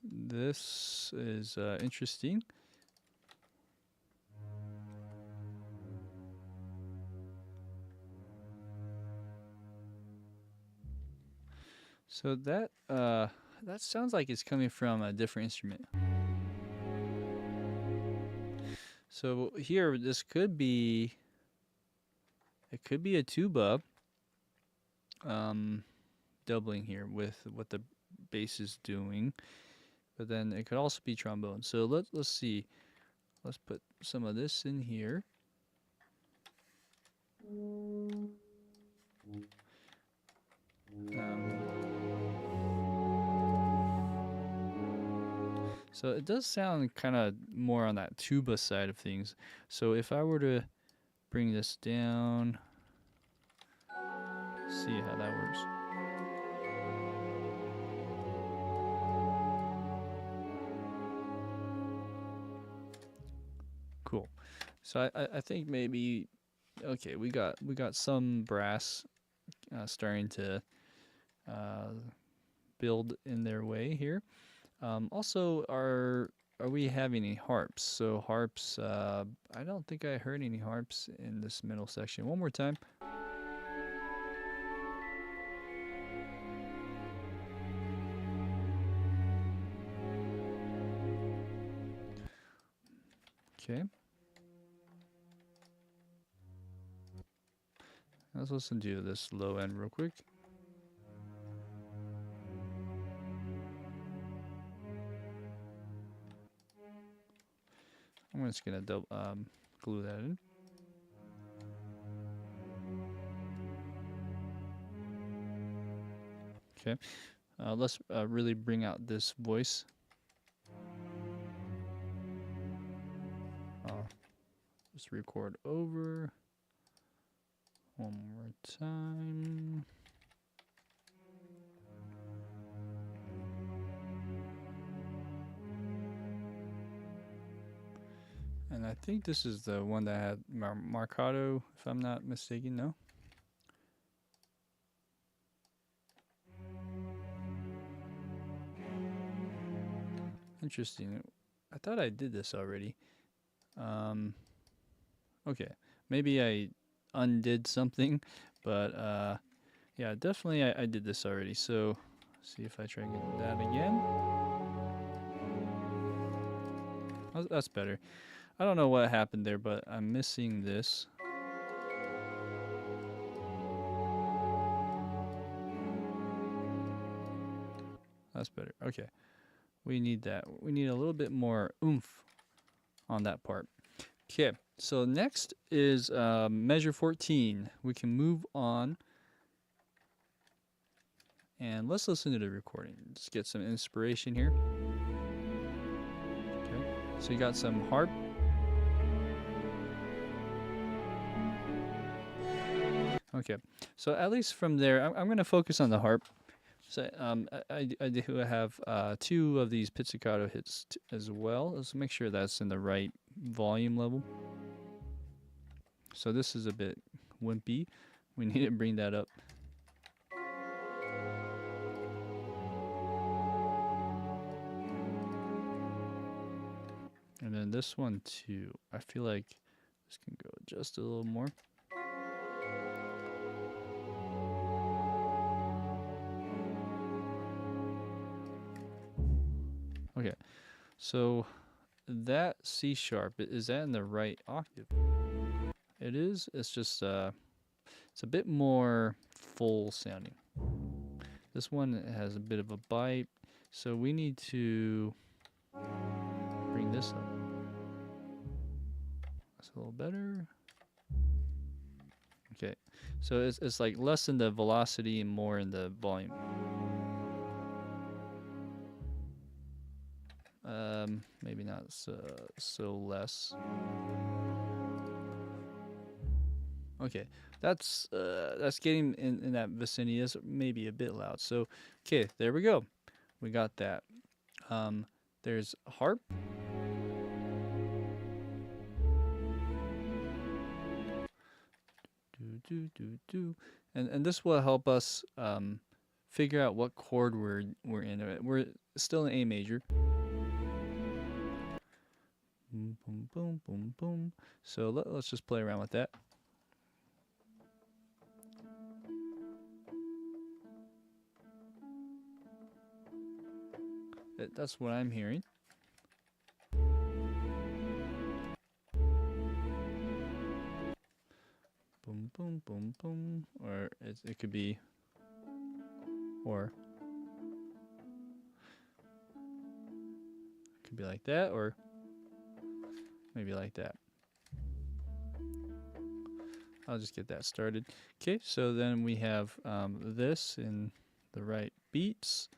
this is interesting. So that sounds like it's coming from a different instrument. So here, this could be, it could be a tuba, doubling here with what the bass is doing, but then it could also be trombone. So let's see. Let's put some of this in here. So it does sound kind of more on that tuba side of things. So if I were to bring this down, see how that works. Cool. So I think maybe, okay, we got some brass starting to build in their way here. Also, are we having any harps? So harps, I don't think I heard any harps in this middle section. One more time. Okay. Let's listen to this low end real quick. I'm just gonna glue that in. Okay. Let's really bring out this voice. Just record over. One more time. And I think this is the one that had Marcato, if I'm not mistaken, no? Interesting. I thought I did this already. Okay, maybe I undid something, but yeah, definitely I did this already. So see if I try getting that again. That's better. I don't know what happened there, but I'm missing this. That's better. Okay. We need that. We need a little bit more oomph on that part. Okay. So next is measure 14. We can move on. And let's listen to the recording. Just get some inspiration here. Okay. So you got some harp. Okay. So at least from there, I'm going to focus on the harp. So I do have 2 of these pizzicato hits as well. Let's make sure that's in the right volume level. So this is a bit wimpy. We need to bring that up. And then this one too. I feel like this can go just a little more. Okay, so that C sharp, is that in the right octave? It is. It's just it's a bit more full sounding. This one has a bit of a bite, so we need to bring this up. That's a little better. Okay, so it's like less in the velocity and more in the volume. Maybe not so less. Okay, that's getting in that vicinity. Is maybe a bit loud. So, okay, there we go. We got that. There's harp. And this will help us figure out what chord we're in. We're still in A major. Boom, boom, boom, boom, boom. So let's just play around with that. That's what I'm hearing. Boom, boom, boom, boom. Or it could be, or it could be like that, or maybe like that. I'll just get that started. Okay, so then we have this in the right beats.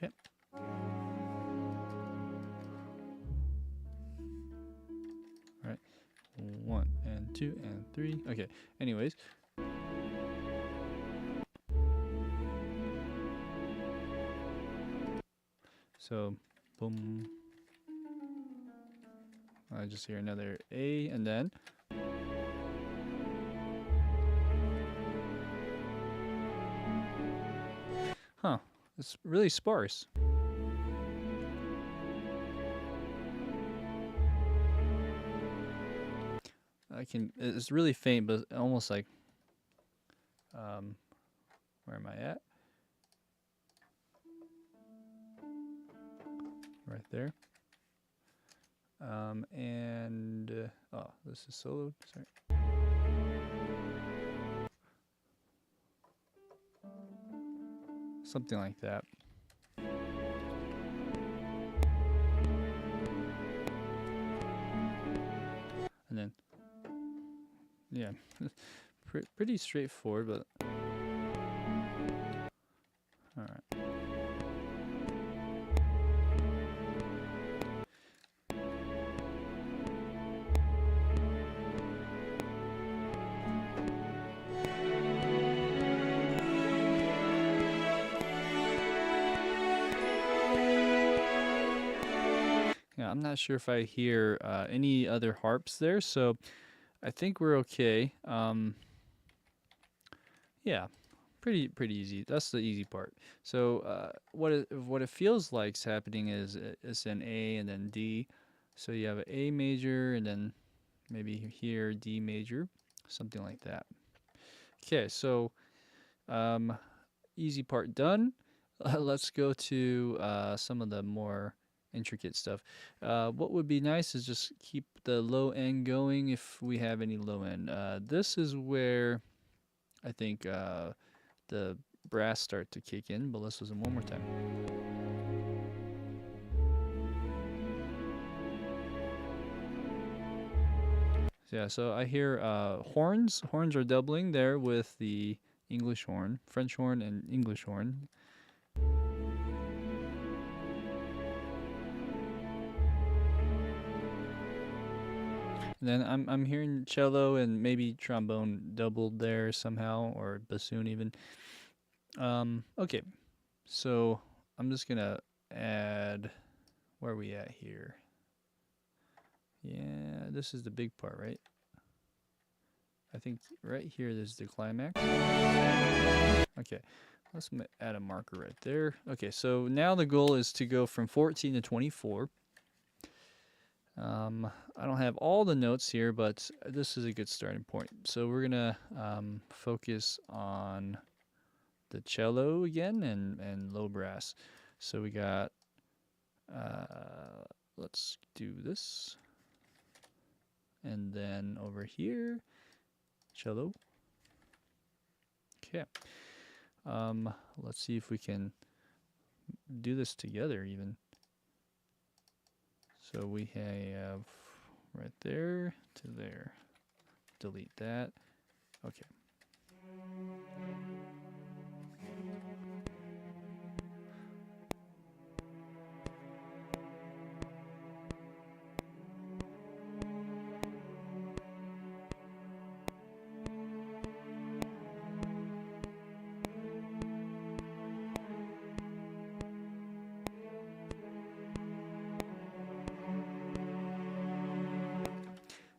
Okay. All right. 1 and 2 and 3. Okay. Anyways. So, boom. I just hear another A, and then huh, it's really sparse. It's really faint, but almost like where am I at? Right there. And oh, this is soloed. Sorry. Something like that. And then, yeah, pretty straightforward, but all right. Yeah, I'm not sure if I hear any other harps there, so I think we're okay. Yeah, pretty easy. That's the easy part. So what it feels like's happening is it's an A and then D. So you have an A major and then maybe here D major, something like that. Okay, so easy part done. Let's go to some of the more intricate stuff. What would be nice is just keep the low end going if we have any low end. This is where I think the brass start to kick in, but let's listen one more time. Yeah, so I hear horns. Horns are doubling there with the English horn, French horn, and English horn. And then I'm hearing cello and maybe trombone doubled there somehow, or bassoon even. Okay, so I'm just gonna add. Where are we at here? Yeah, this is the big part, right? I think right here there's the climax. Okay, let's add a marker right there. Okay, so now the goal is to go from 14 to 24. I don't have all the notes here, but this is a good starting point. So we're gonna focus on the cello again and low brass. So we got, let's do this. And then over here, cello. Okay. Let's see if we can do this together even. So we have right there to there. Delete that. Okay.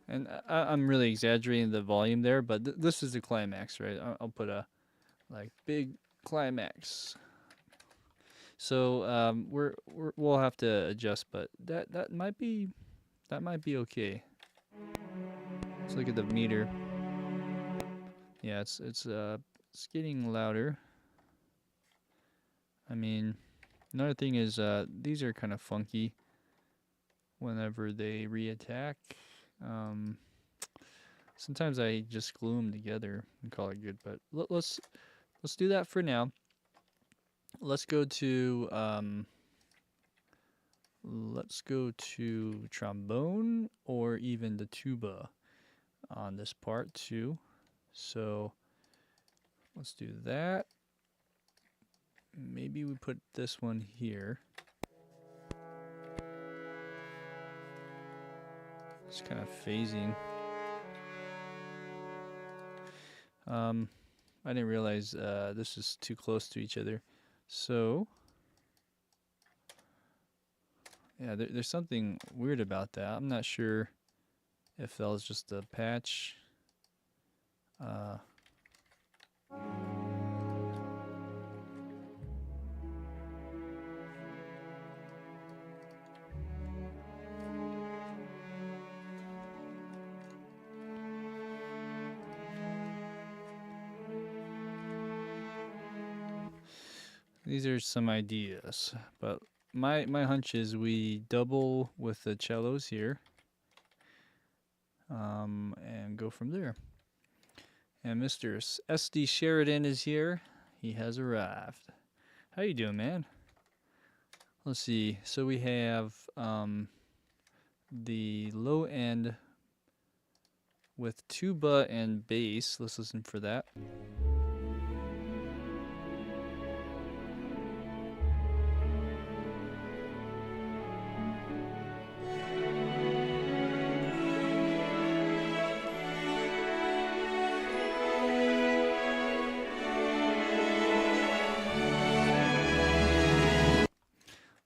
And I'm really exaggerating the volume there, but this is the climax, right? I'll put a like big climax. So we'll have to adjust, but that might be okay. Let's look at the meter. Yeah, it's getting louder. I mean, another thing is these are kind of funky whenever they reattack. Sometimes I just glue them together and call it good, but let's do that for now. Let's go to trombone or even the tuba on this part too. So let's do that. Maybe we put this one here. It's kind of phasing. I didn't realize this is too close to each other. So yeah, there's something weird about that. I'm not sure if that was just a patch. These are some ideas, but my hunch is we double with the cellos here, and go from there. And Mr. SD Sheridan is here. He has arrived. How you doing, man? Let's see. So we have the low end with tuba and bass. Let's listen for that.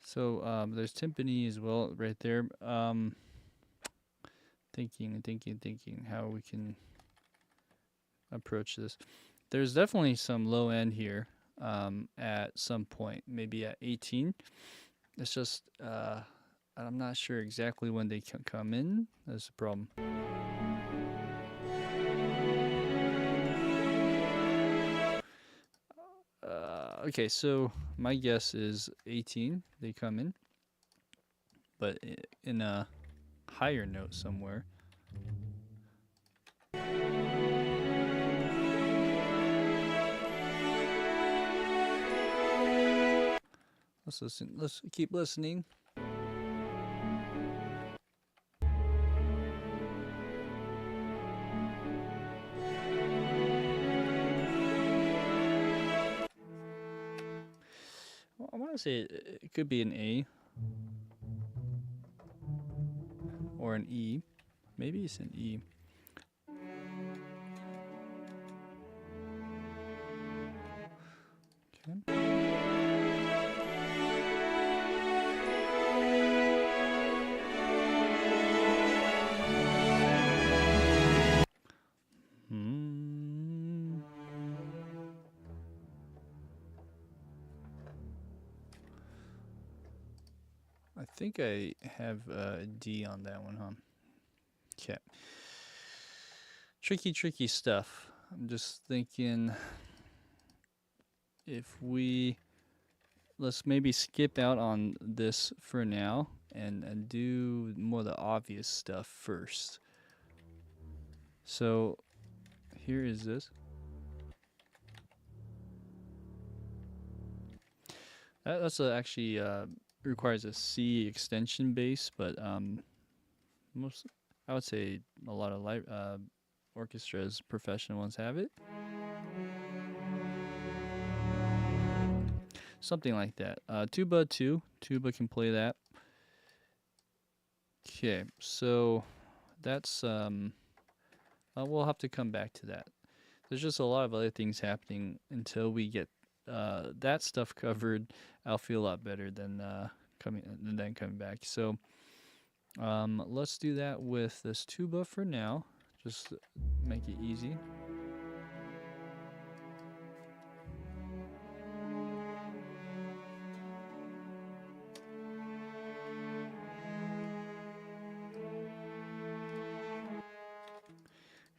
So there's timpani as well right there. Thinking how we can approach this. there's definitely some low end here at some point, maybe at 18. It's just I'm not sure exactly when they can come in. That's the problem. Okay, so my guess is 18 they come in, but in a higher note somewhere. Let's listen. Let's keep listening. Well, I want to say it could be an A or an E. Maybe it's an E. Okay. I think I have a D on that one, huh? Okay. Tricky stuff. I'm just thinking if let's maybe skip out on this for now and do more of the obvious stuff first. So here is this. That's actually requires a C extension bass, but I would say a lot of live orchestras, professional ones have it. Something like that. Tuba too. Tuba can play that. Okay, so that's we'll have to come back to that. There's just a lot of other things happening until we get that stuff covered. I'll feel a lot better than coming back. So let's do that with this tuba for now. Just make it easy.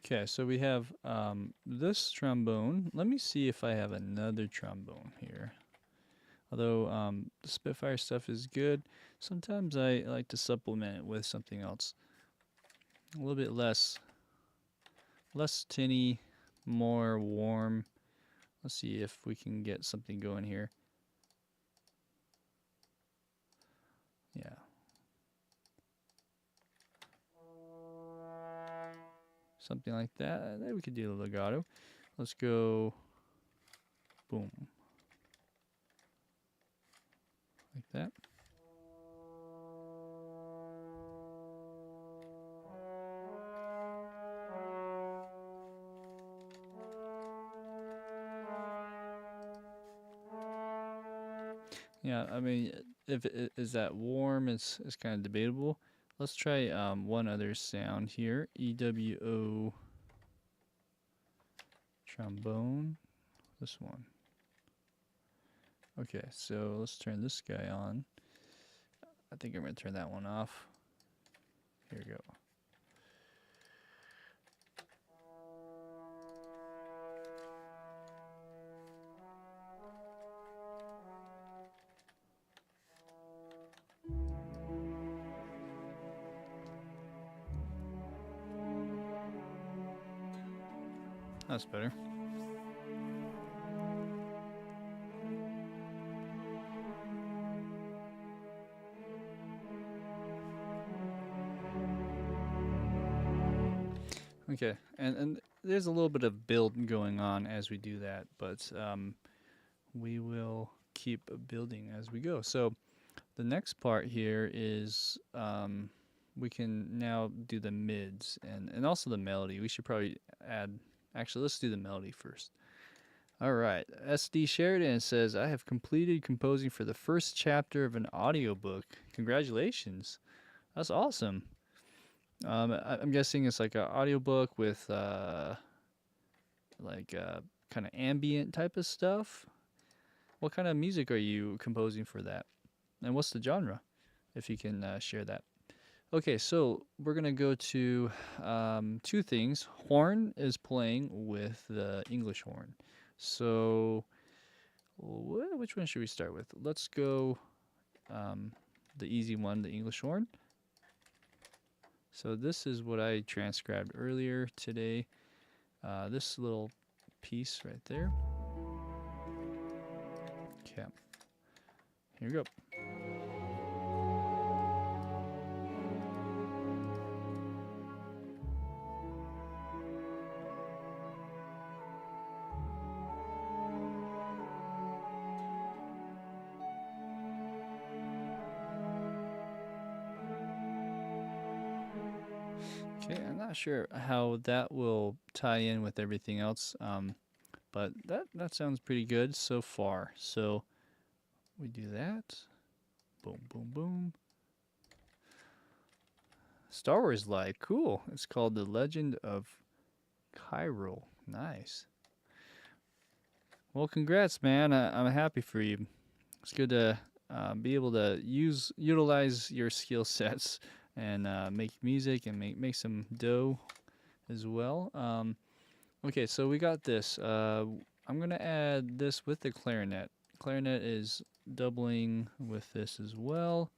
Okay, so we have this trombone. Let me see if I have another trombone here. Although the Spitfire stuff is good, sometimes I like to supplement it with something else. A little bit less tinny, more warm. Let's see if we can get something going here. Yeah. Something like that. Then we could do a legato. Let's go. Boom. Like that. Yeah, I mean, if it is that warm, it's kind of debatable. Let's try one other sound here. EWO trombone. This one. Okay, so let's turn this guy on. I think I'm going to turn that one off. Here we go. That's better. Okay, and there's a little bit of build going on as we do that, but we will keep building as we go. So the next part here is we can now do the mids and also the melody. We should probably add, actually, let's do the melody first. All right, SD Sheridan says, I have completed composing for the first chapter of an audiobook. Congratulations. That's awesome. I'm guessing it's like an audiobook with kind of ambient type of stuff? What kind of music are you composing for that? And what's the genre, if you can share that? Okay, so we're going to go to two things. Horn is playing with the English horn. So which one should we start with? Let's go the easy one, the English horn. So this is what I transcribed earlier today. This little piece right there. Okay, here we go. Okay, I'm not sure how that will tie in with everything else, but that sounds pretty good so far. So we do that. Boom, boom, boom. Star Wars light, cool. It's called The Legend of Cairo. Nice. Well, congrats, man. I'm happy for you. It's good to be able to utilize your skill sets and make music and make some dough as well. Okay, so we got this. I'm gonna add this with the clarinet. Clarinet is doubling with this as well.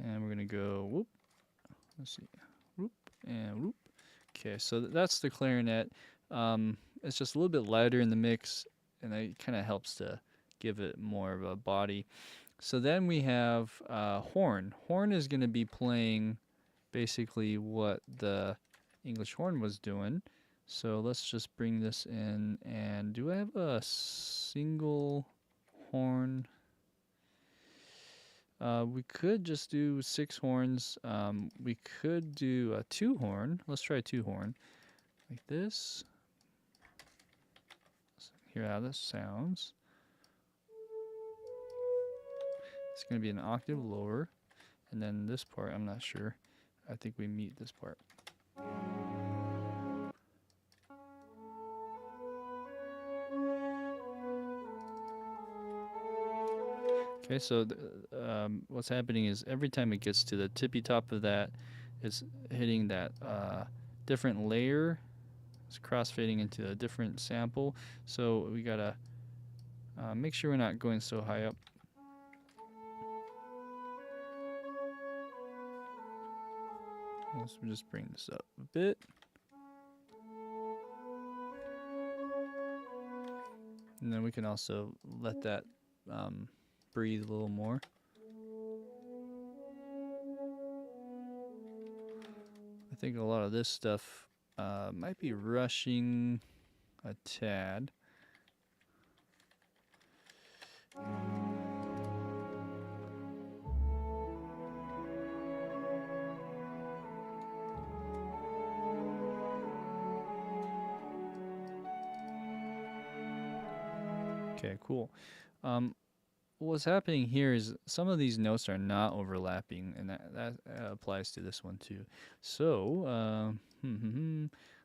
And we're gonna go whoop. Let's see, whoop and whoop. Okay, so that's the clarinet. It's just a little bit lighter in the mix, and it kind of helps to give it more of a body. So then we have horn. Horn is gonna be playing basically what the English horn was doing. So let's just bring this in. And do I have a single horn? We could just do 6 horns. We could do a 2 horn. Let's try 2 horn. Like this. Let's hear how this sounds. It's going to be an octave lower. And then this part, I'm not sure. I think we meet this part. Okay, so what's happening is every time it gets to the tippy top of that, it's hitting that different layer. It's crossfading into a different sample. So we gotta make sure we're not going so high up. Let's just bring this up a bit. And then we can also let that breathe a little more. I think a lot of this stuff might be rushing a tad. Okay, cool. What's happening here is some of these notes are not overlapping, and that applies to this one too. So,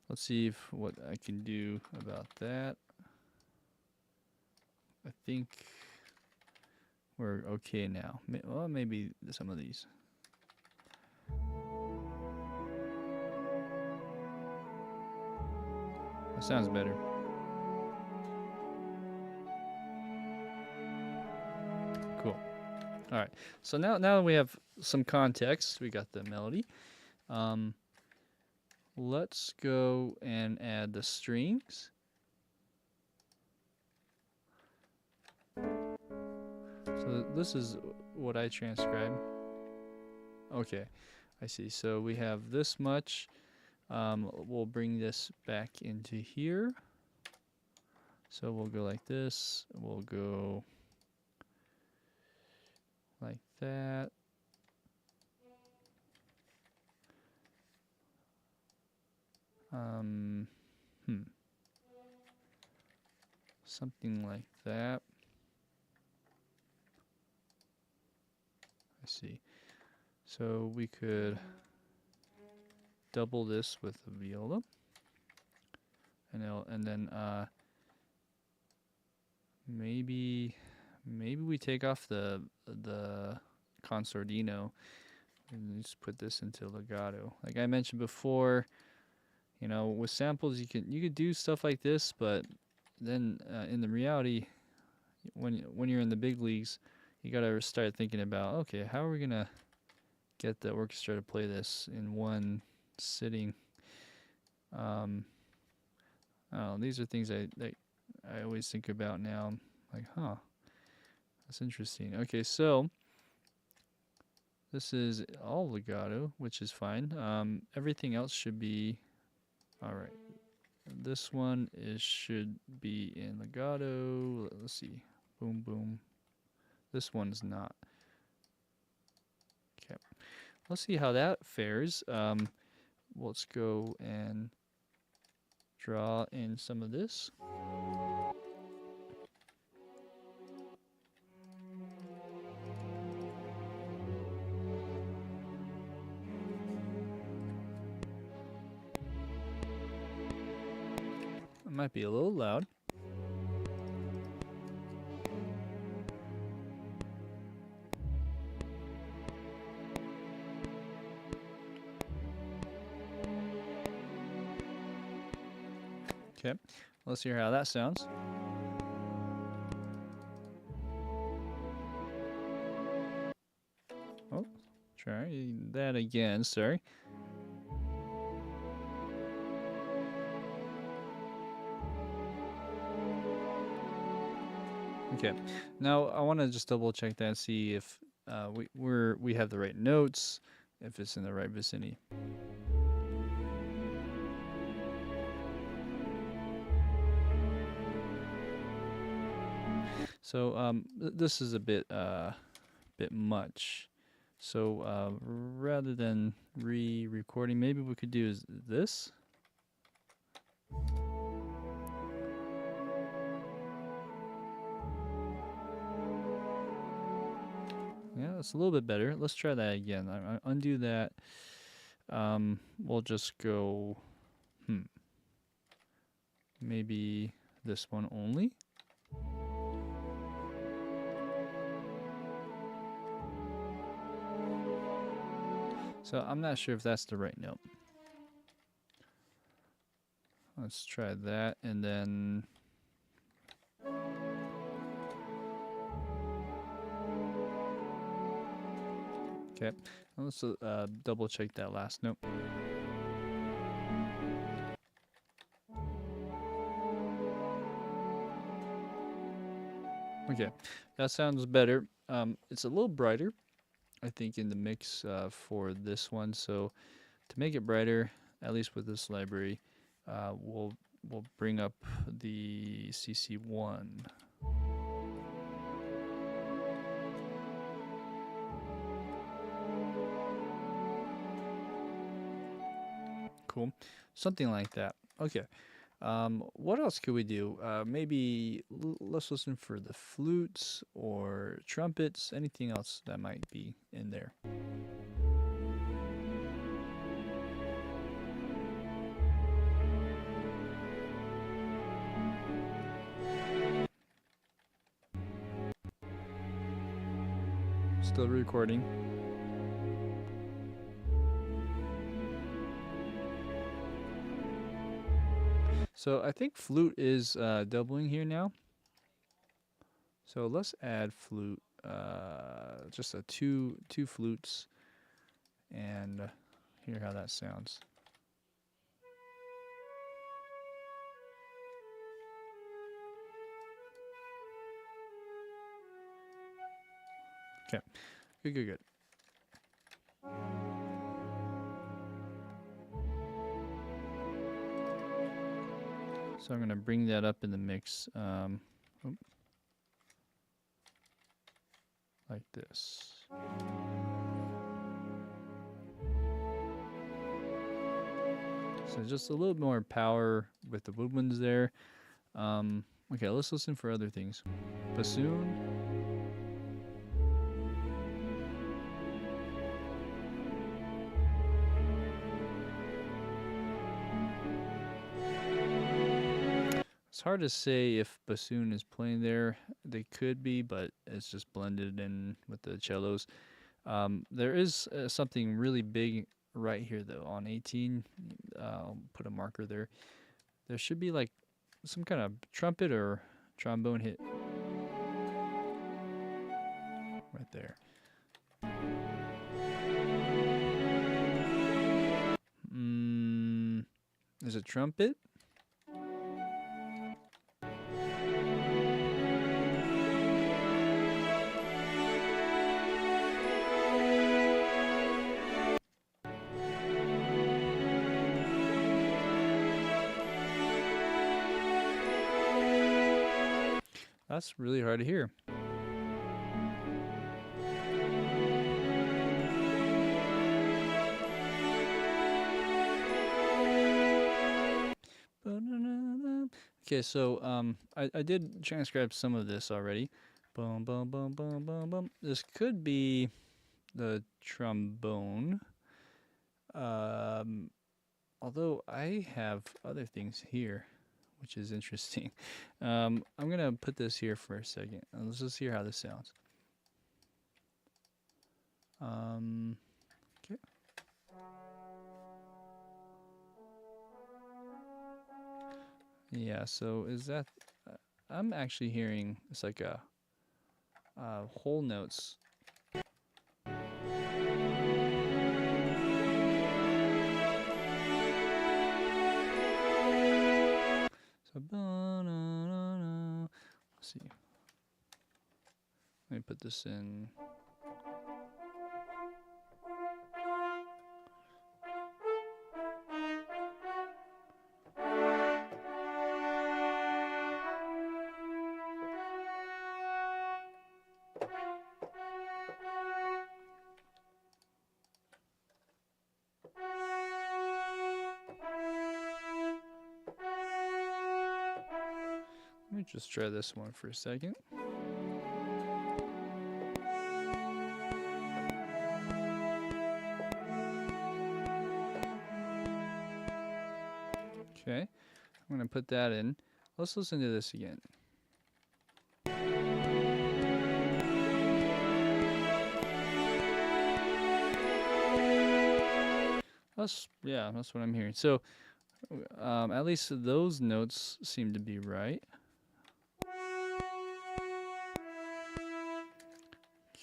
let's see what I can do about that. I think we're okay now. Well, maybe some of these. That sounds better. Cool. All right. So now we have some context. We got the melody. Let's go and add the strings. So this is what I transcribed. Okay, I see. So we have this much. We'll bring this back into here. So we'll go like this. We'll go like that. Something like that. I see. So we could double this with the viola. and then maybe we take off the con Sordino and just put this into legato. Like I mentioned before, you know, with samples you could do stuff like this, but then in the reality, when you're in the big leagues, you gotta start thinking about, okay, how are we gonna get the orchestra to play this in one sitting? I don't know, these are things that I always think about now. I'm like, huh, that's interesting. Okay, so this is all legato, which is fine. Everything else should be all right. This one should be in legato. Let's see. Boom, boom. This one's not. Okay. Let's see how that fares. Let's go and draw in some of this. It might be a little loud. Okay, let's hear how that sounds. Oh, try that again, sorry. Okay, now I want to just double check that, see if we have the right notes, if it's in the right vicinity. So this is a bit much. So rather than re-recording, maybe we could do this. Yeah, that's a little bit better. Let's try that again. I undo that. We'll just go, maybe this one only. So I'm not sure if that's the right note. Let's try that, and then okay, let's double check that last note. Okay, that sounds better. It's a little brighter, I think, in the mix for this one. So to make it brighter, at least with this library, we'll bring up the CC1. Cool, something like that. Okay. What else could we do? Maybe let's listen for the flutes or trumpets, anything else that might be in there. Still recording. So I think flute is doubling here now. So let's add flute, just two flutes, and hear how that sounds. Okay, good. So I'm gonna bring that up in the mix, like this. So just a little more power with the woodwinds there. Okay, let's listen for other things. Bassoon. It's hard to say if bassoon is playing there. They could be, but it's just blended in with the cellos. There is something really big right here, though, on 18. I'll put a marker there. There should be like some kind of trumpet or trombone hit right there. Is it trumpet? That's really hard to hear. Okay, so I did transcribe some of this already. Boom, boom, boom, boom, boom, boom. This could be the trombone. Although I have other things here, which is interesting. I'm gonna put this here for a second. Let's just hear how this sounds. Okay. Yeah, so is that... I'm actually hearing, it's like a whole notes. So, let's see. Let me put this in. Let me just try this one for a second. Okay, I'm going to put that in. Let's listen to this again. That's what I'm hearing. So, at least those notes seem to be right.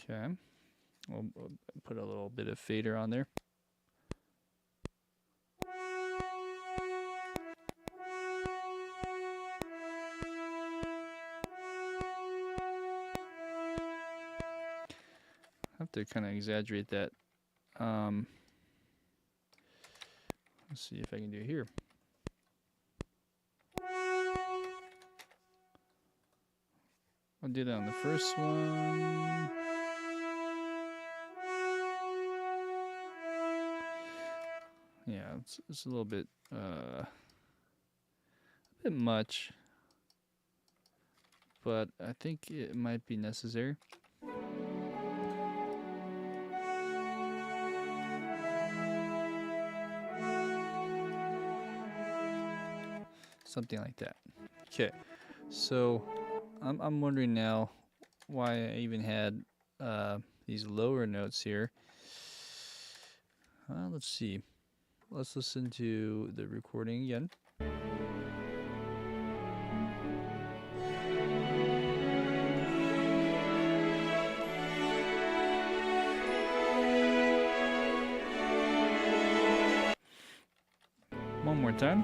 Okay, we'll put a little bit of fader on there. I have to kind of exaggerate that. Let's see if I can do it here. I'll do that on the first one. Yeah, it's a little bit much, but I think it might be necessary. Something like that. Okay, so I'm wondering now why I even had these lower notes here. Let's see. Let's listen to the recording again. One more time.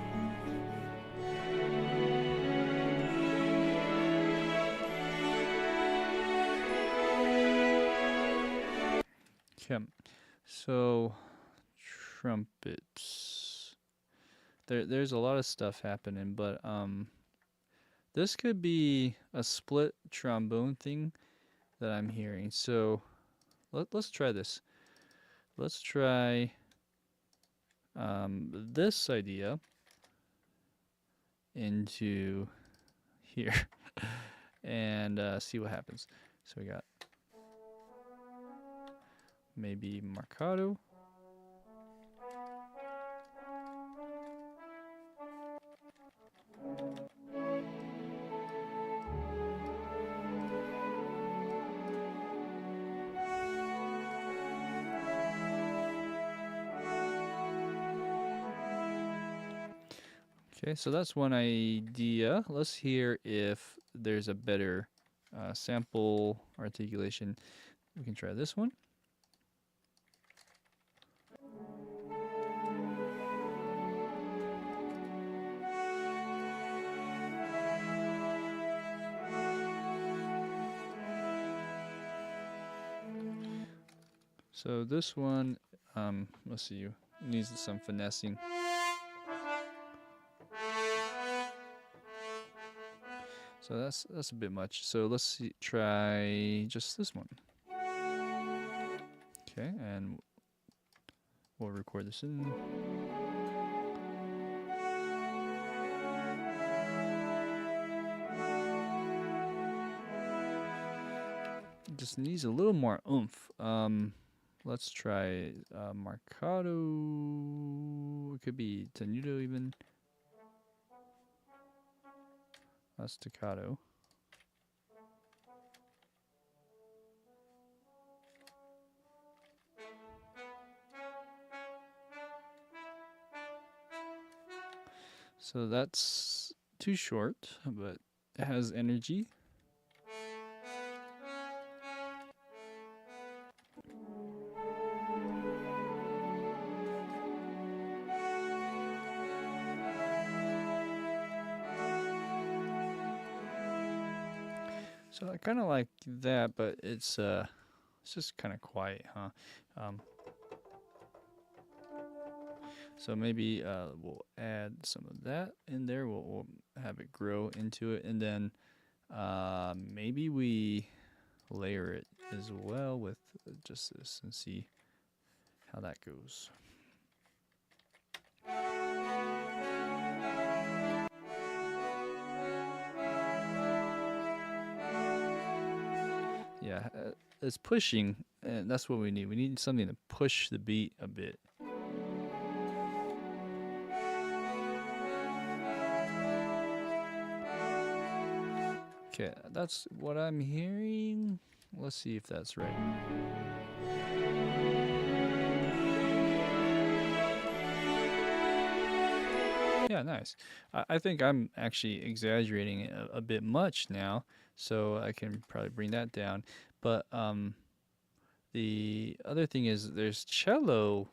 Okay, so trumpets. There's a lot of stuff happening, but this could be a split trombone thing that I'm hearing. So let's try this. Let's try this idea into here and see what happens. So we got maybe marcato. Okay, so that's one idea. Let's hear if there's a better sample articulation. We can try this one. So this one, let's see, needs some finessing. So that's a bit much. So let's see, try just this one. Okay, and we'll record this in. It just needs a little more oomph. Let's try marcato. It could be tenuto even. Staccato. So that's too short, but it has energy. So I kind of like that, but it's just kind of quiet, huh? So maybe we'll add some of that in there. We'll have it grow into it, and then maybe we layer it as well with just this and see how that goes. Yeah, it's pushing, and that's what we need. We need something to push the beat a bit. Okay, that's what I'm hearing. Let's see if that's right. Yeah, nice. I think I'm actually exaggerating it a bit much now, so I can probably bring that down. But the other thing is there's cello.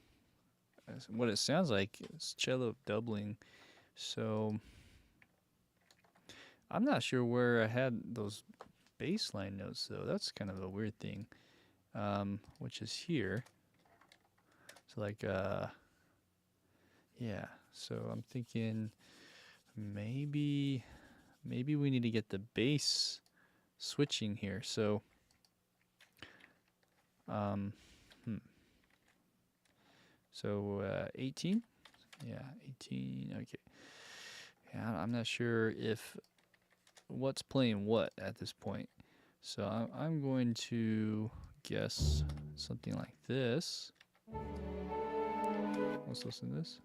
What it sounds like is cello doubling. So I'm not sure where I had those bass line notes though. That's kind of a weird thing, which is here. So like, yeah. So I'm thinking maybe we need to get the bass switching here. So, so 18, yeah, 18. Okay. Yeah, I'm not sure if what's playing what at this point. So I'm going to guess something like this. Let's listen to this.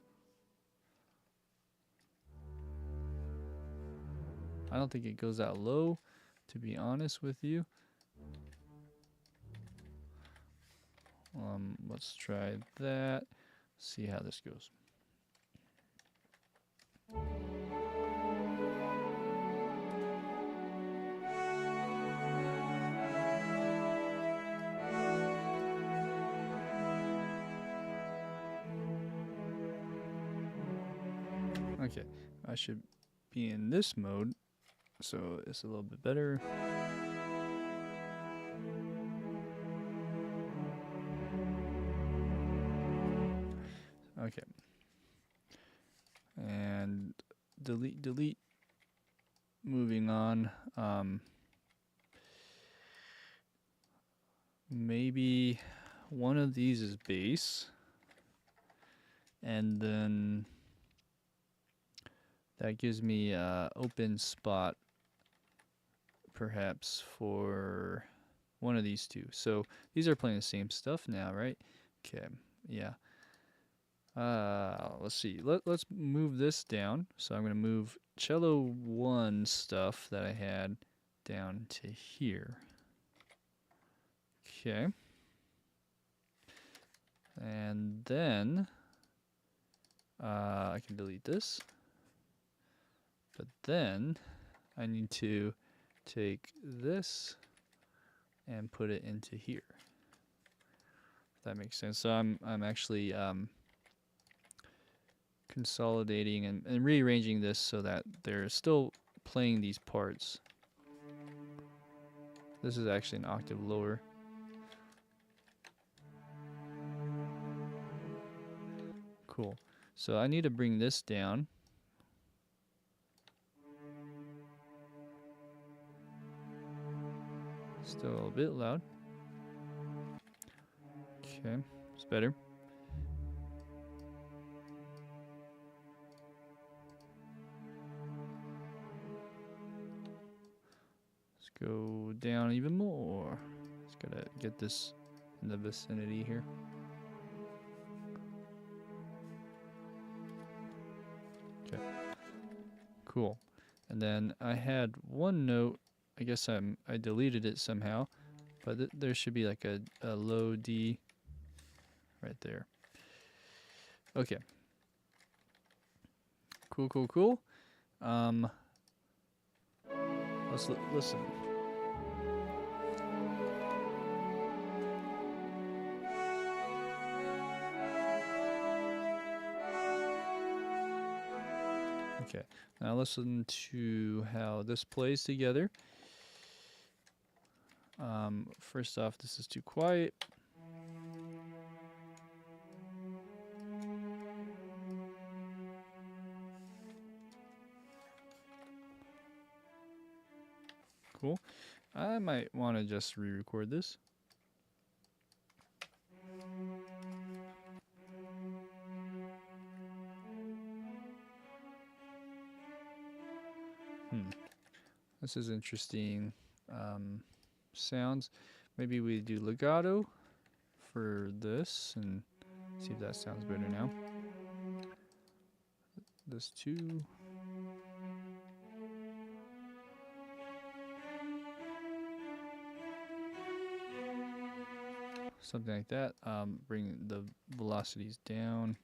I don't think it goes that low, to be honest with you. Let's try that. See how this goes. Okay, I should be in this mode, so it's a little bit better. Okay. And delete. Moving on. Maybe one of these is bass. And then that gives me an open spot perhaps for one of these two. So these are playing the same stuff now, right? Okay, yeah. Let's see. Let's move this down. So I'm going to move cello 1 stuff that I had down to here. Okay. And then I can delete this. But then I need to take this and put it into here. If that makes sense. So I'm actually consolidating and rearranging this so that they're still playing these parts. This is actually an octave lower. Cool. So I need to bring this down. Still a bit loud. Okay, it's better. Let's go down even more. Just gotta get this in the vicinity here. Okay, cool. And then I had one note. I guess I deleted it somehow, but there should be like a low D right there. Okay. Cool, cool, cool. Let's listen. Okay, now listen to how this plays together. First off, this is too quiet. Cool. I might want to just re-record this. This is interesting sounds. Maybe we do legato for this and see if that sounds better now. This too. Something like that. Bring the velocities down.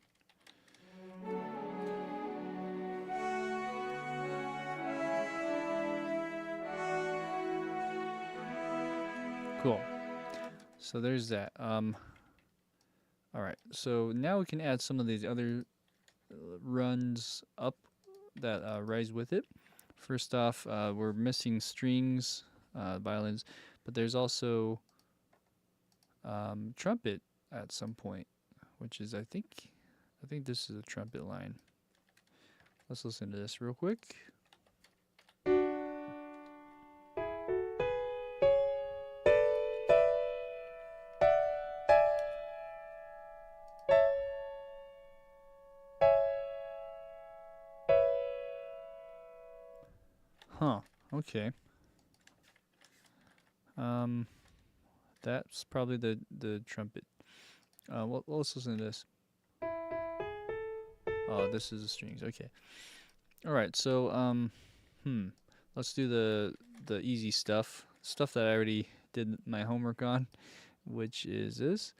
Cool. So there's that. All right. So now we can add some of these other runs up that rise with it. First off, we're missing strings, violins, but there's also trumpet at some point, which is I think this is a trumpet line. Let's listen to this real quick. Huh, okay. That's probably the trumpet. Well, let's listen to this. Oh, this is the strings. Okay. All right. So let's do the easy stuff that I already did my homework on, which is this.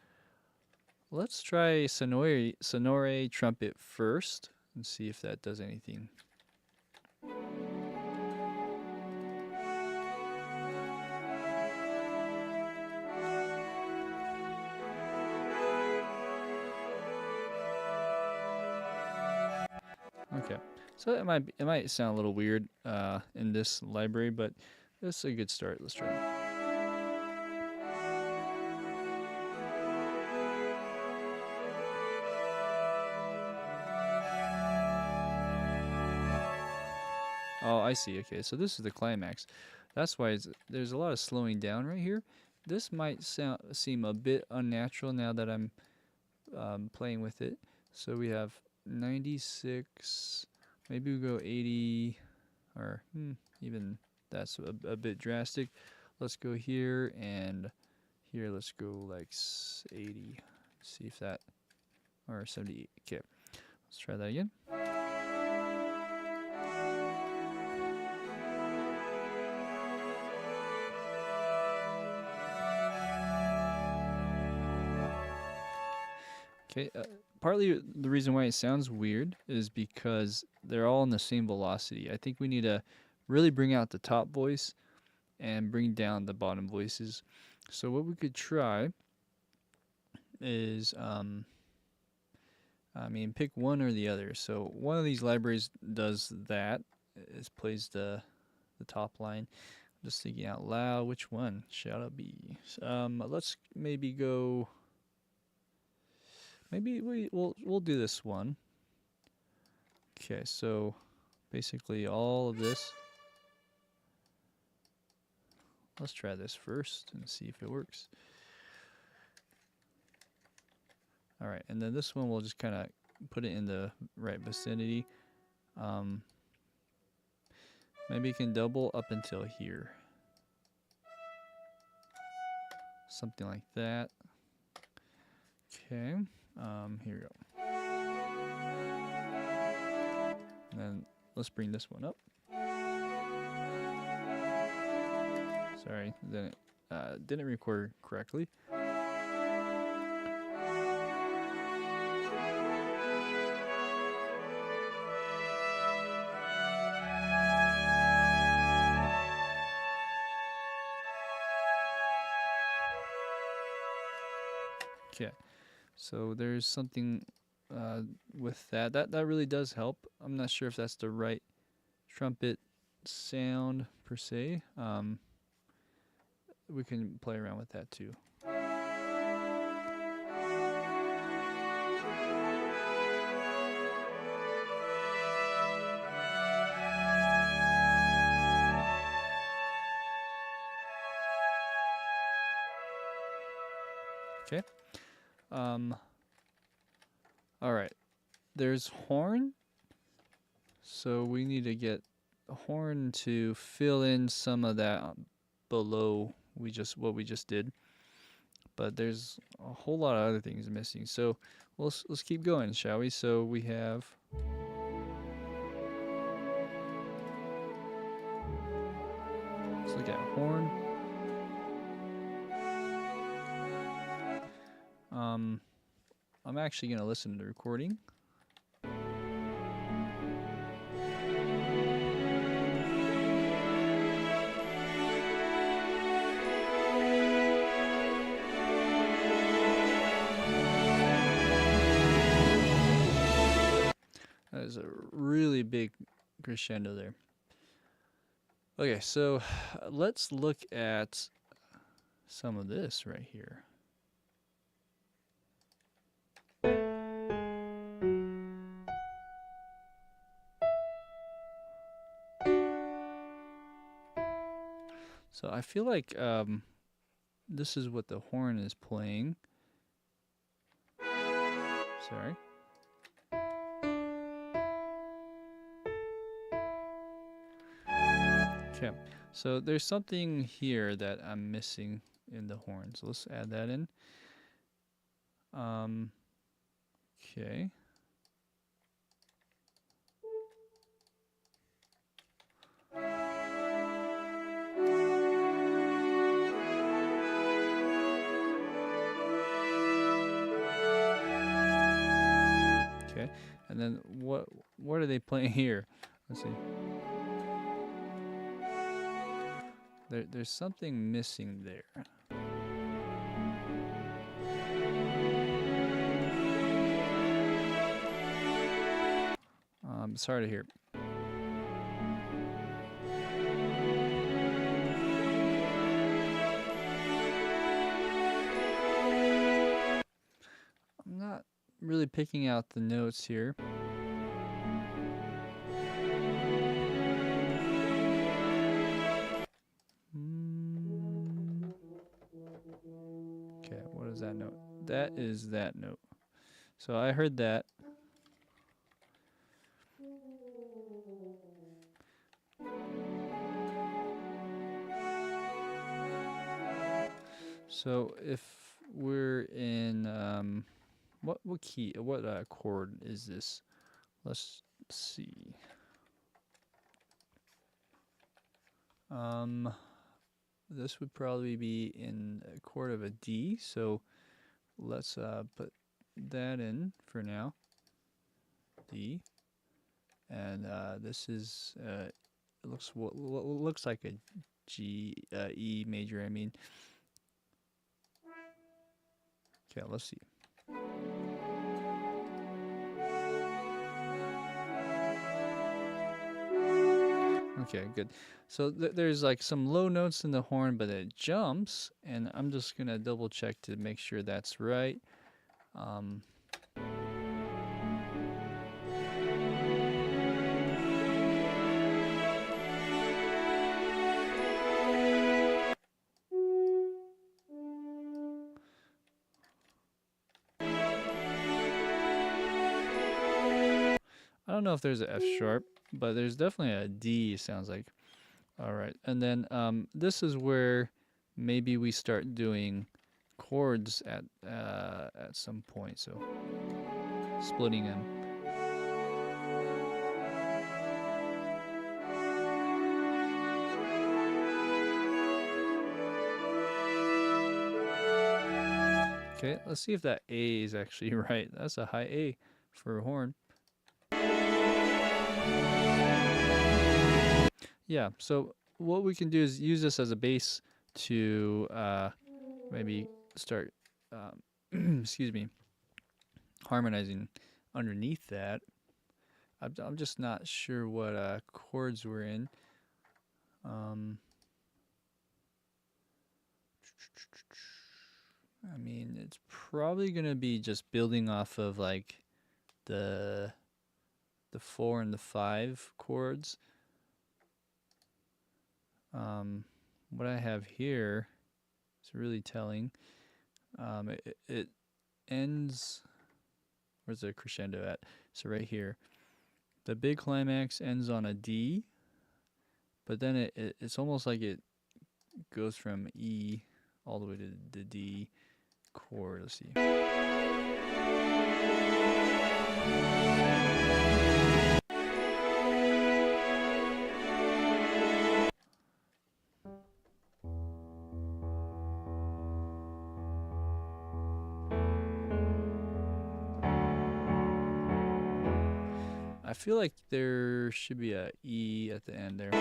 Let's try sonore trumpet first and see if that does anything. Okay, so it might sound a little weird in this library, but this is a good start. Let's try it. Oh, I see. Okay, so this is the climax. That's why there's a lot of slowing down right here. This might seem a bit unnatural now that I'm playing with it. So we have 96, maybe we go 80, or even that's a bit drastic. Let's go here and here. Let's go like 80. See if that, or 78. Okay, let's try that again. Okay, partly the reason why it sounds weird is because they're all in the same velocity. I think we need to really bring out the top voice and bring down the bottom voices. So what we could try is, pick one or the other. So one of these libraries does that. It plays the top line. I'm just thinking out loud, which one shall it be? Let's maybe go. Maybe we'll do this one. Okay, so basically all of this. Let's try this first and see if it works. All right, and then this one we'll just kind of put it in the right vicinity. Maybe you can double up until here. Something like that. Okay, here we go. And then let's bring this one up. Sorry, then it didn't record correctly. Okay, so there's something with that. That really does help. I'm not sure if that's the right trumpet sound per se. We can play around with that too. Okay. All right. There's horn. So we need to get a horn to fill in some of that below what we just did. But there's a whole lot of other things missing. So let's keep going, shall we? So we have let's look at horn. I'm actually going to listen to the recording. That is a really big crescendo there. Okay, so let's look at some of this right here. So I feel like this is what the horn is playing. Sorry. Okay, so there's something here that I'm missing in the horn. So let's add that in. Okay. Okay, and then what are they playing here? Let's see. There's something missing there. Sorry to hear. I'm not really picking out the notes here. Okay, what is that note? That is that note. So I heard that. So if we're in what key, what chord is this? Let's see. This would probably be in a chord of a D. So let's put that in for now. D. and this is it looks what looks like a G E major. I mean, okay, let's see. Okay, good. So there's like some low notes in the horn, but it jumps, and I'm just gonna double check to make sure that's right. I don't know if there's an F sharp, but there's definitely a D, sounds like. All right, and then this is where maybe we start doing chords at some point, so splitting them. Okay, let's see if that A is actually right. That's a high A for a horn. Yeah, so what we can do is use this as a base to maybe start, excuse me, harmonizing underneath that. I'm just not sure what chords we're in. I mean, it's probably gonna be just building off of like the 4 and the 5 chords. What I have here is really telling. It ends. Where's the crescendo at? So right here, the big climax ends on a D, but then it's almost like it goes from E all the way to the D chord. Let's see. I feel like there should be a E at the end there.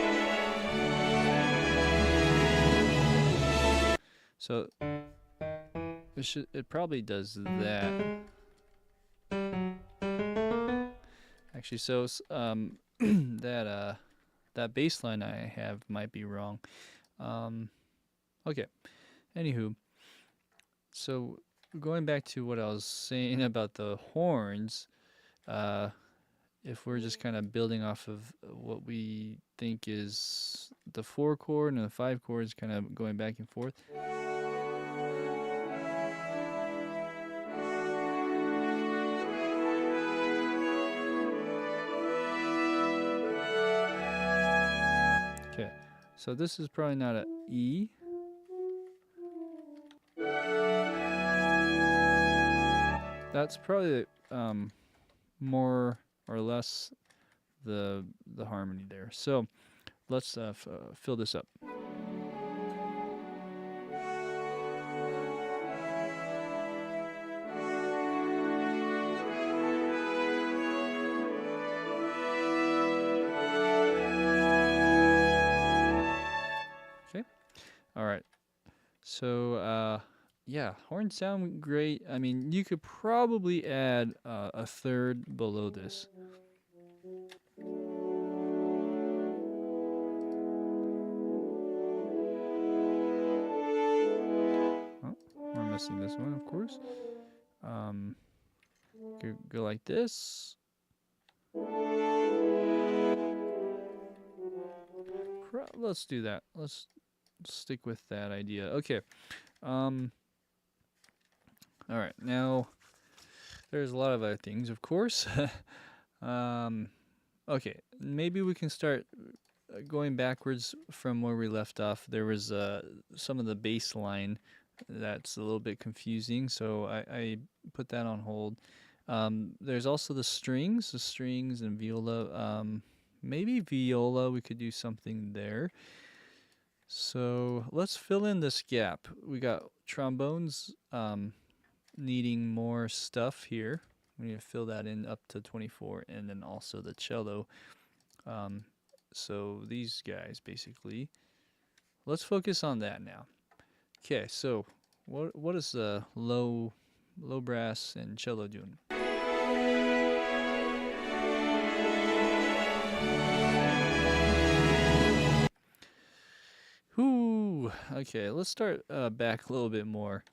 So it probably does that. Actually, so that bass line I have might be wrong. Okay. Anywho, so going back to what I was saying about the horns, if we're just kind of building off of what we think is the 4 chord and the 5 chords, kind of going back and forth. Okay, so this is probably not an E. That's probably more or less the harmony there. So let's fill this up. Okay. All right. So yeah, horns sound great. I mean, you could probably add a third below this. Oh, we're missing this one, of course. Go like this. Let's do that. Let's stick with that idea. Okay. All right. Now, there's a lot of other things, of course. Okay. Maybe we can start going backwards from where we left off. There was some of the bass line that's a little bit confusing, so I put that on hold. There's also the strings and viola. Maybe viola, we could do something there. So let's fill in this gap. We got trombones needing more stuff here. We need to fill that in up to 24, and then also the cello. So these guys basically. Let's focus on that now. Okay, so what is the low brass and cello doing? Whoo! Okay, let's start back a little bit more.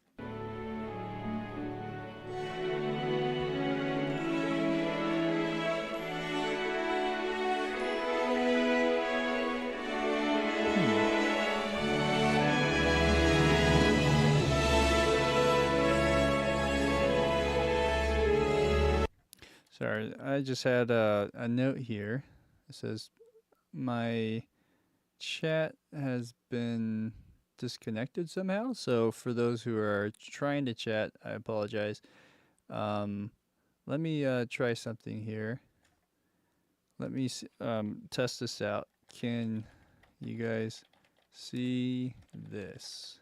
Sorry, I just had a note here. It says my chat has been disconnected somehow. So for those who are trying to chat, I apologize. Let me try something here. Let me test this out. Can you guys see this?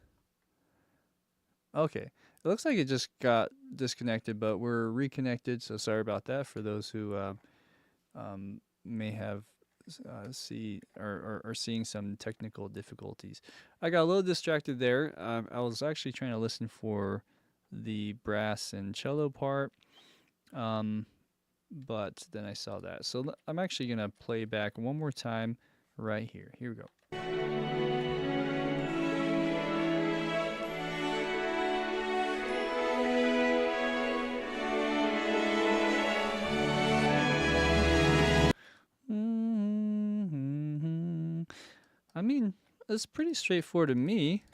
Okay. It looks like it just got disconnected, but we're reconnected, so sorry about that for those who may have are seeing some technical difficulties. I got a little distracted there. I was actually trying to listen for the brass and cello part, but then I saw that. So I'm actually going to play back one more time right here. Here we go. I mean, it's pretty straightforward to me.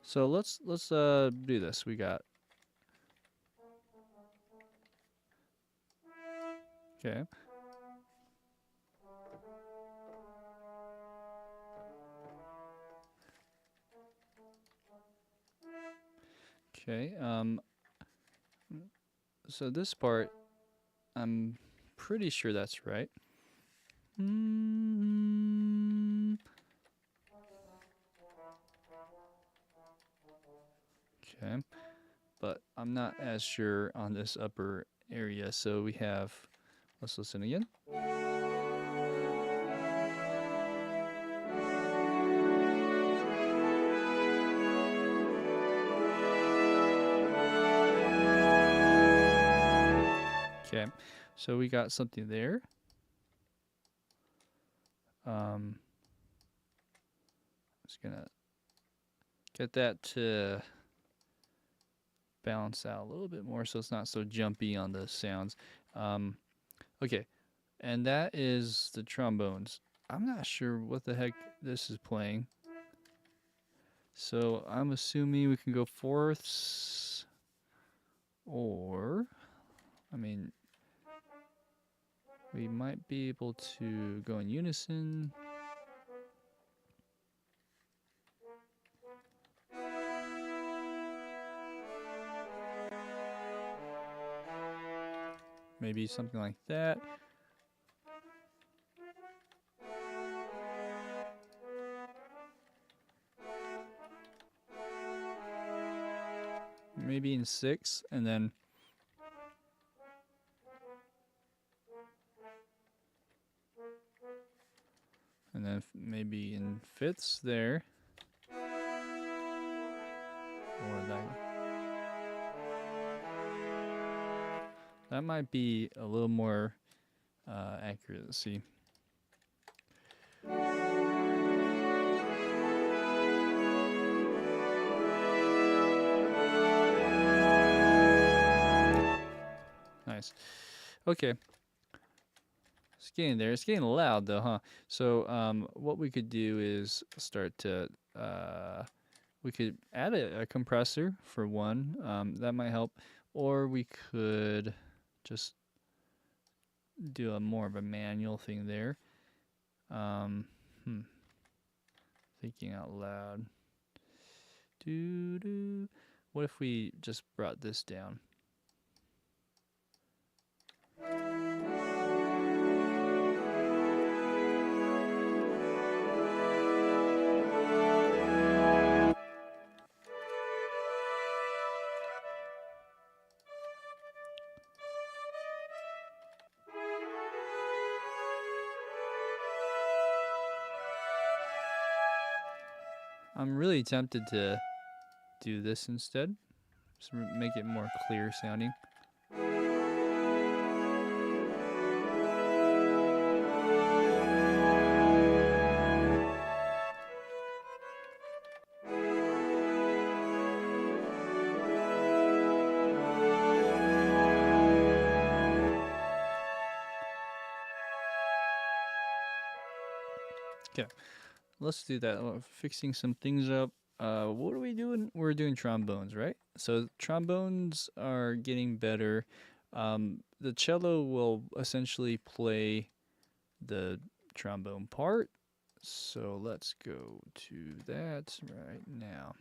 So let's do this. We got okay. Okay. So this part, I'm pretty sure that's right. Okay, but I'm not as sure on this upper area. So we have, let's listen again. Okay, so we got something there. Just gonna get that to balance out a little bit more so it's not so jumpy on the sounds. Okay, and that is the trombones. I'm not sure what the heck this is playing. So I'm assuming we can go fourths, or, I mean, we might be able to go in unison. Maybe something like that. Maybe in sixth, and then maybe in fifths there. Or that might be a little more accurate. Let's see. Nice. Okay. It's getting there. It's getting loud though, huh? So what we could do is start to we could add a compressor for one. That might help. Or we could just do a more of a manual thing there. Thinking out loud. What if we just brought this down? I'm really tempted to do this instead. Just make it more clear sounding. Okay, let's do that. Fixing some things up. What are we doing? We're doing trombones, right? So trombones are getting better. The cello will essentially play the trombone part. So let's go to that right now.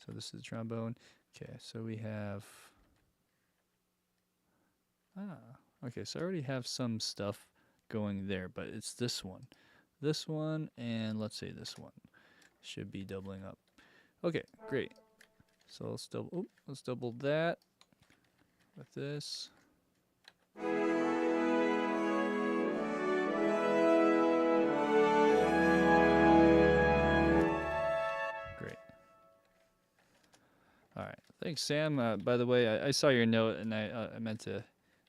So this is trombone. Okay, so we have... okay, so I already have some stuff going there, but it's this one. This one, and let's say this one. Should be doubling up. Okay, great. So let's double that with this. Great. All right. Thanks, Sam. By the way, I saw your note, and I meant to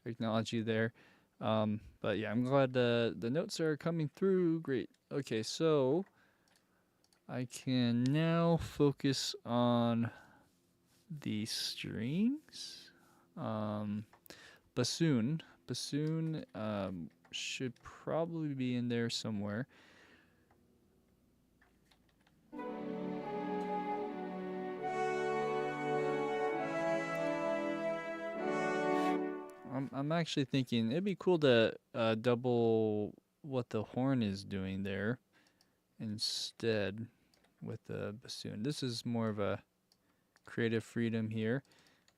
acknowledge you there. But yeah, I'm glad the notes are coming through. Great. Okay, so I can now focus on the strings. Bassoon should probably be in there somewhere. I'm actually thinking it'd be cool to double what the horn is doing there instead with the bassoon. This is more of a creative freedom here,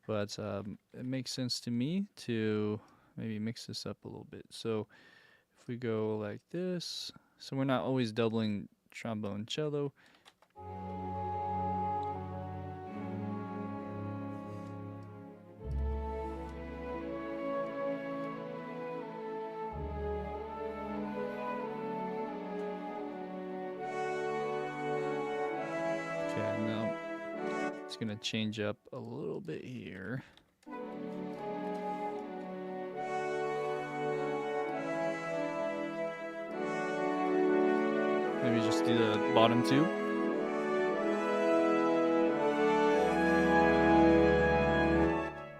but it makes sense to me to maybe mix this up a little bit. So if we go like this, so we're not always doubling trombone cello. Okay, now it's gonna change up a little bit here. Maybe just do the bottom two.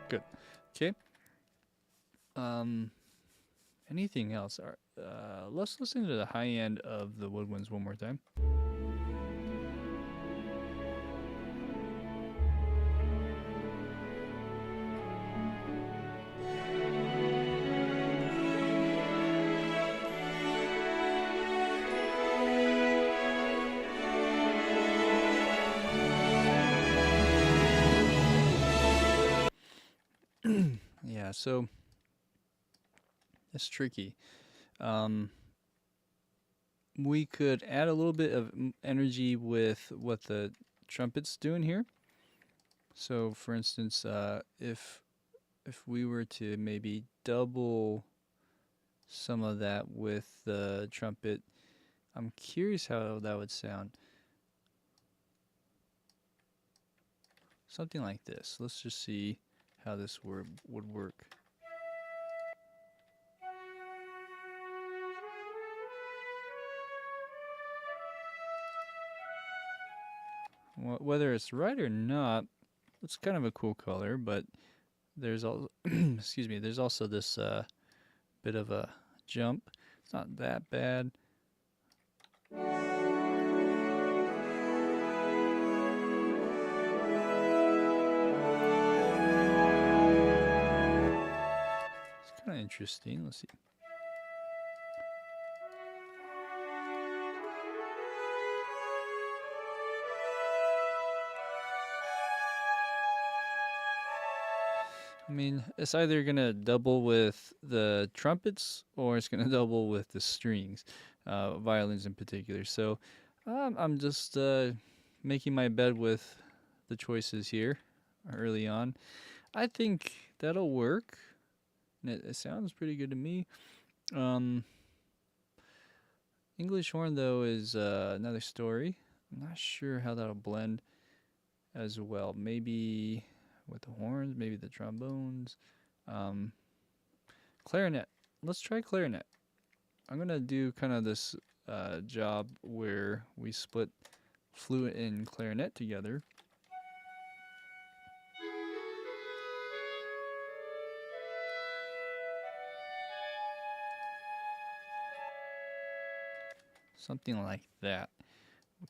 Good. Okay. Anything else? Let's listen to the high end of the Woodwinds one more time. Yeah, so it's tricky. We could add a little bit of energy with what the trumpet's doing here. So, for instance, if we were to maybe double some of that with the trumpet, I'm curious how that would sound. Something like this. Let's just see how this would work. Whether it's right or not, it's kind of a cool color, but there's also excuse me, there's also this bit of a jump. It's not that bad. It's kind of interesting. Let's see. I mean, it's either going to double with the trumpets or it's going to double with the strings, violins in particular. So I'm just making my bed with the choices here early on. I think that'll work. It sounds pretty good to me. English horn, though, is another story. I'm not sure how that'll blend as well. Maybe with the horns, maybe the trombones. Clarinet. Let's try clarinet. I'm gonna do kind of this job where we split flute and clarinet together. Something like that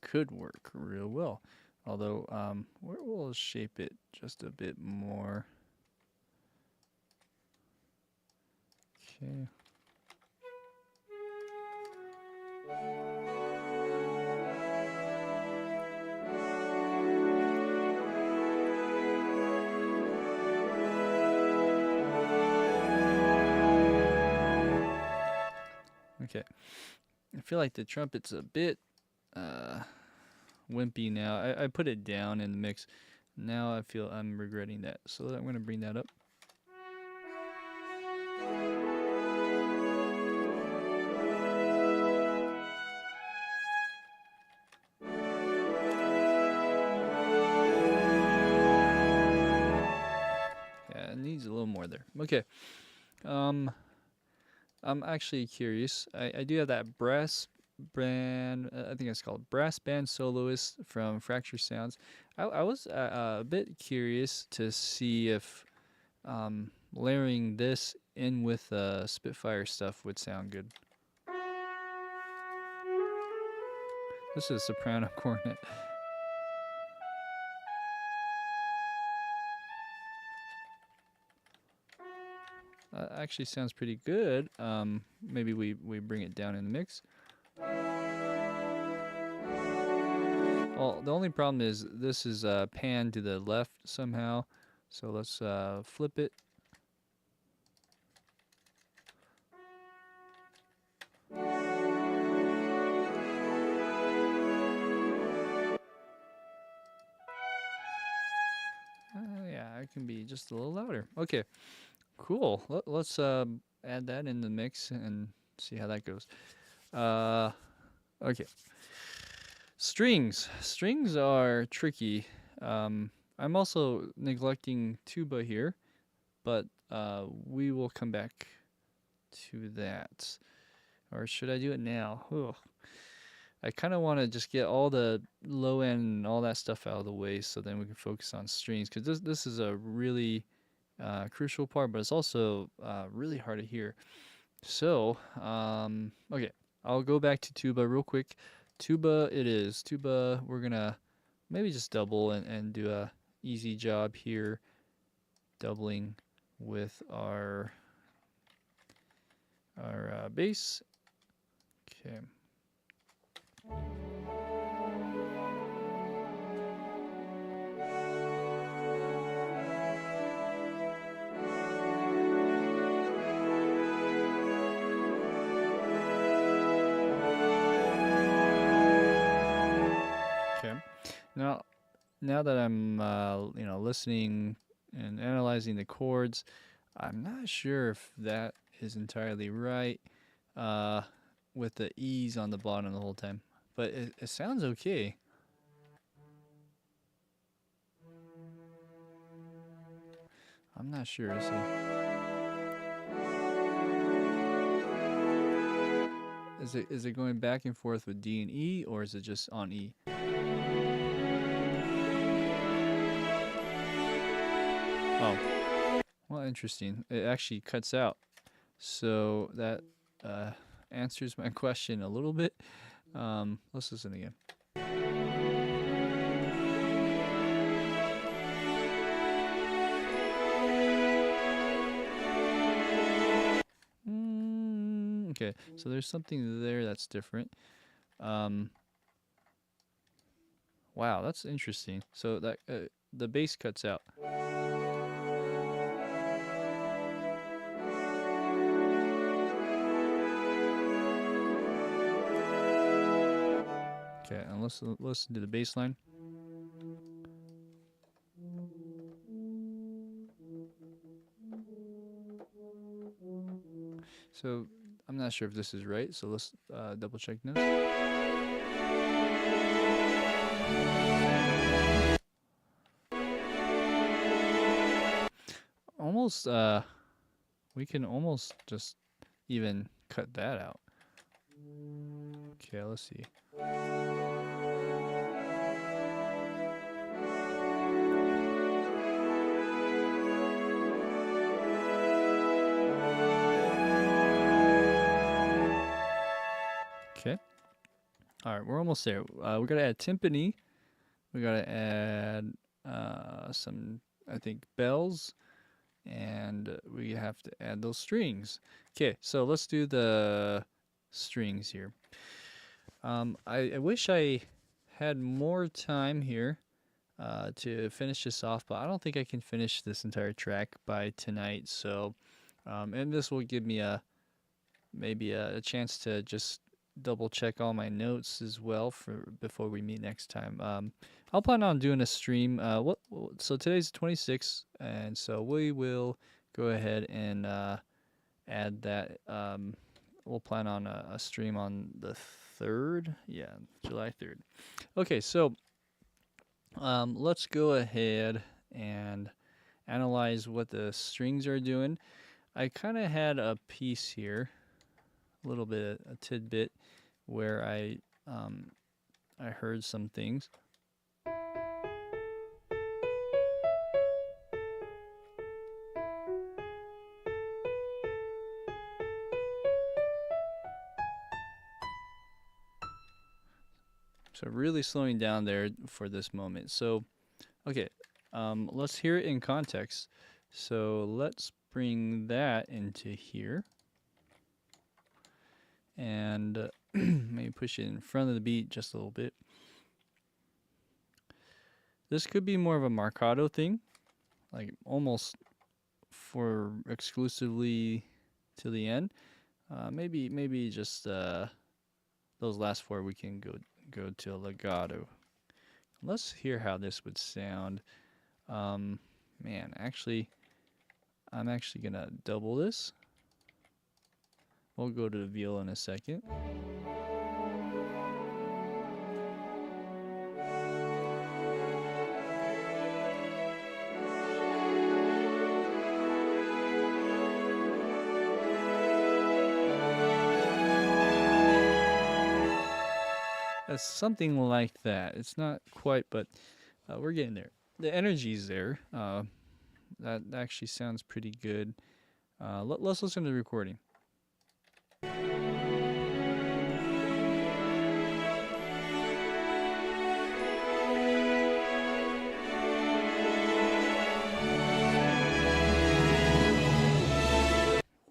could work real well. Although, we'll shape it just a bit more. Okay. Okay. I feel like the trumpet's a bit wimpy now. I put it down in the mix. Now I feel I'm regretting that. So I'm going to bring that up. Yeah, it needs a little more there. Okay. I'm actually curious. I do have that brass band, I think it's called Brass Band Soloist from Fracture Sounds. I was a bit curious to see if layering this in with Spitfire stuff would sound good. This is a soprano cornet. Actually sounds pretty good. Maybe we bring it down in the mix. Well, the only problem is this is panned to the left somehow. So let's flip it. Yeah, it can be just a little louder. Okay, cool. Let's add that in the mix and see how that goes. Okay. Strings. Strings are tricky. I'm also neglecting tuba here, but we will come back to that. Or should I do it now? Ugh. I kind of want to just get all the low end and all that stuff out of the way so then we can focus on strings, because this is a really crucial part, but it's also really hard to hear. So, okay, I'll go back to tuba real quick. Tuba it is. Tuba, we're gonna maybe just double and do a easy job here, doubling with our bass. Okay. Okay. Now that I'm listening and analyzing the chords, I'm not sure if that is entirely right with the E's on the bottom the whole time, but it sounds okay. I'm not sure. Is it going back and forth with D and E, or is it just on E? Oh, well, interesting. It actually cuts out, so that answers my question a little bit. Let's listen again. Okay, so there's something there that's different. Wow, that's interesting. So that the bass cuts out. Okay, and let's listen to the bass line. So I'm not sure if this is right, so let's double check notes. almost we can almost just even cut that out. Okay, let's see. Okay. All right, we're almost there. We gotta add timpani. We gotta add some, I think, bells, and we have to add those strings. Okay, so let's do the strings here. I wish I had more time here to finish this off, but I don't think I can finish this entire track by tonight. So, and this will give me maybe a chance to just double check all my notes as well for before we meet next time. I'll plan on doing a stream. So today's the 26th, and so we will go ahead and add that. We'll plan on a stream on the 3rd. Yeah, July 3rd. Okay, so let's go ahead and analyze what the strings are doing. I kind of had a piece here, a little bit, a tidbit, where I heard some things. So really slowing down there for this moment. So, okay, let's hear it in context. So let's bring that into here. And maybe push it in front of the beat just a little bit. This could be more of a marcato thing, like almost for exclusively to the end. Maybe just those last 4 we can go to a legato. Let's hear how this would sound. Man, actually, I'm actually gonna double this. We'll go to the viola in a second. Something like that. It's not quite, but we're getting there. The energy's there. That actually sounds pretty good. Let's listen to the recording.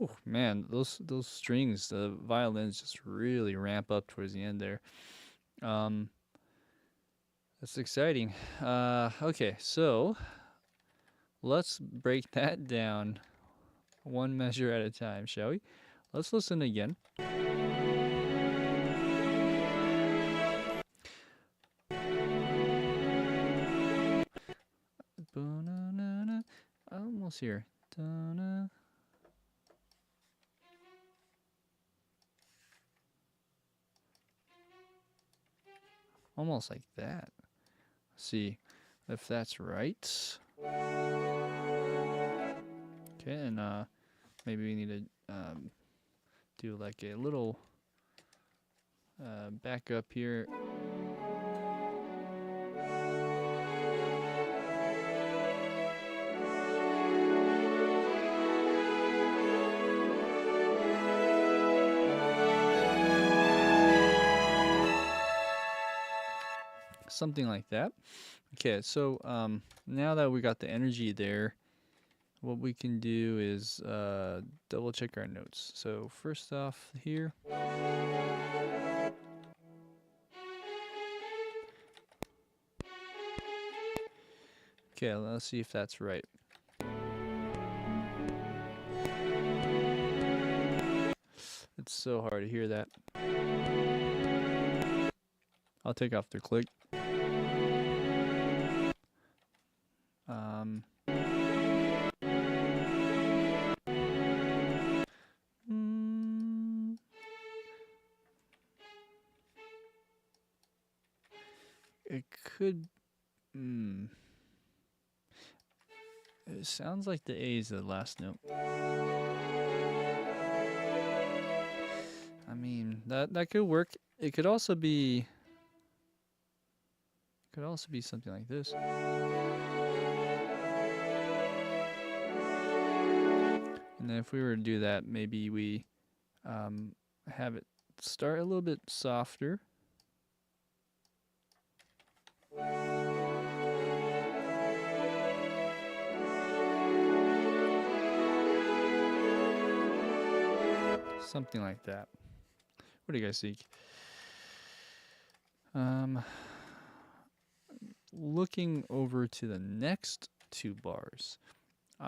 Oh man, those strings, the violins just really ramp up towards the end there. That's exciting. Okay, so let's break that down one measure at a time, shall we? Let's listen again. Almost here. Almost like that. See if that's right. Okay, and maybe we need to do like a little back up here. Something like that. Okay, so now that we got the energy there, what we can do is double check our notes. So first off here. Okay, let's see if that's right. It's so hard to hear that. I'll take off the click. It could. It sounds like the A is the last note. I mean, that could work. It could also be something like this. And then if we were to do that, maybe we have it start a little bit softer. Something like that. What do you guys think? Looking over to the next two bars,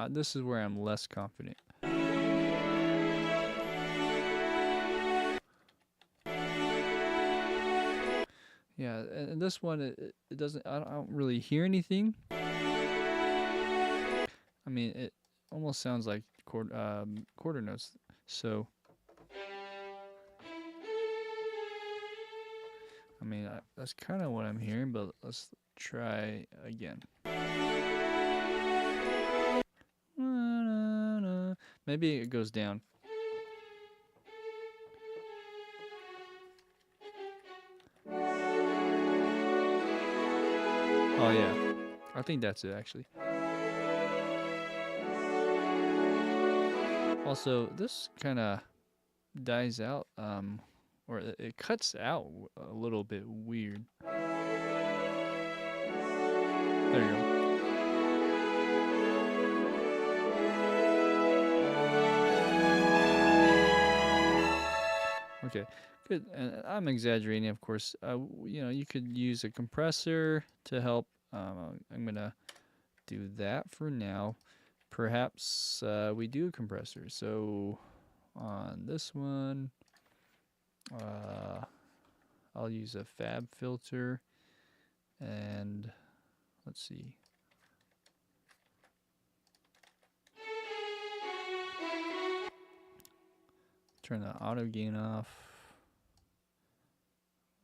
this is where I'm less confident. Yeah, and this one, it doesn't, I don't really hear anything. I mean, it almost sounds like quarter notes. So, I mean, that's kind of what I'm hearing, but let's try again. Maybe it goes down. Oh yeah, I think that's it actually. Also, this kind of dies out, or it cuts out a little bit weird. There you go. Okay, good. And I'm exaggerating, of course. You know, you could use a compressor to help. I'm gonna do that for now. Perhaps we do a compressor. So on this one, I'll use a fab filter, and let's see. Turn the auto gain off.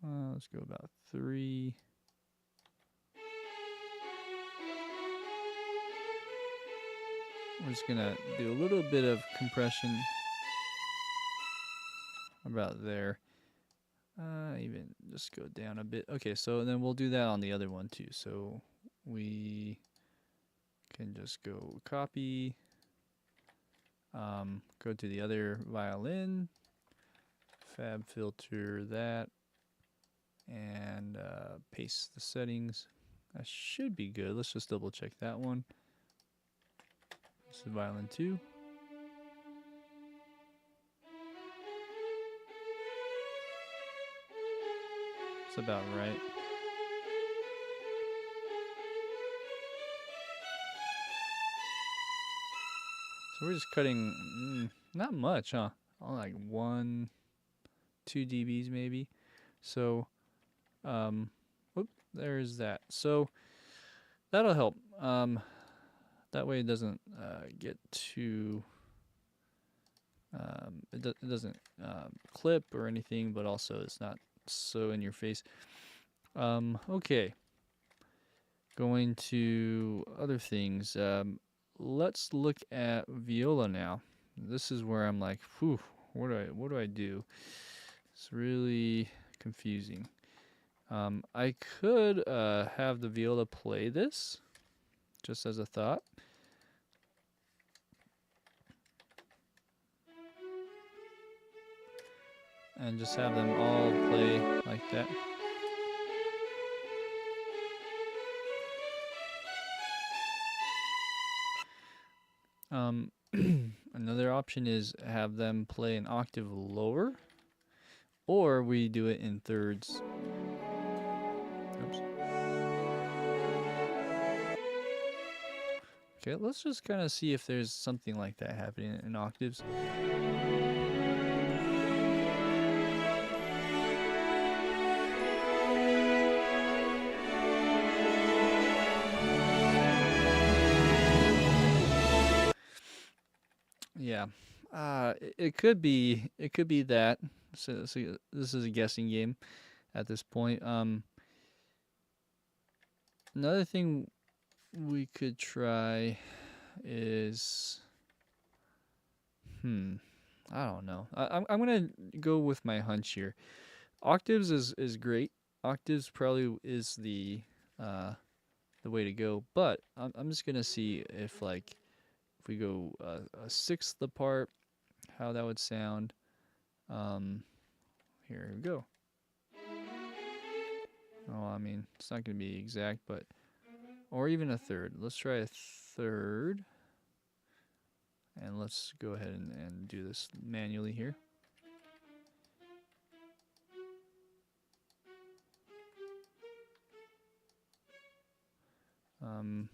Let's go about 3. We're just gonna do a little bit of compression about there. Even just go down a bit. Okay, so then we'll do that on the other one too. So we can just go copy, go to the other violin, fab filter that, and paste the settings. That should be good. Let's just double check that one. This is violin 2. It's about right. So we're just cutting not much, huh? Like 1, 2 dBs maybe. So, whoop, there's that. So that'll help. That way it doesn't get too. It doesn't clip or anything, but also it's not so in your face. Okay. Going to other things. Let's look at viola now. This is where I'm like, whew, what do I do? It's really confusing. I could have the viola play this, just as a thought. And just have them all play like that. Another option is have them play an octave lower, or we do it in thirds. Oops. Okay, let's just kind of see if there's something like that happening in octaves. Yeah, it could be that. So this is a guessing game at this point. Another thing we could try. is, I don't know. I'm gonna go with my hunch here. Octaves is great. Octaves probably is the way to go. But I'm just gonna see if like if we go a sixth apart, how that would sound. Here we go. Oh, I mean it's not gonna be exact, but or even a third. Let's try a third. And let's go ahead and do this manually here.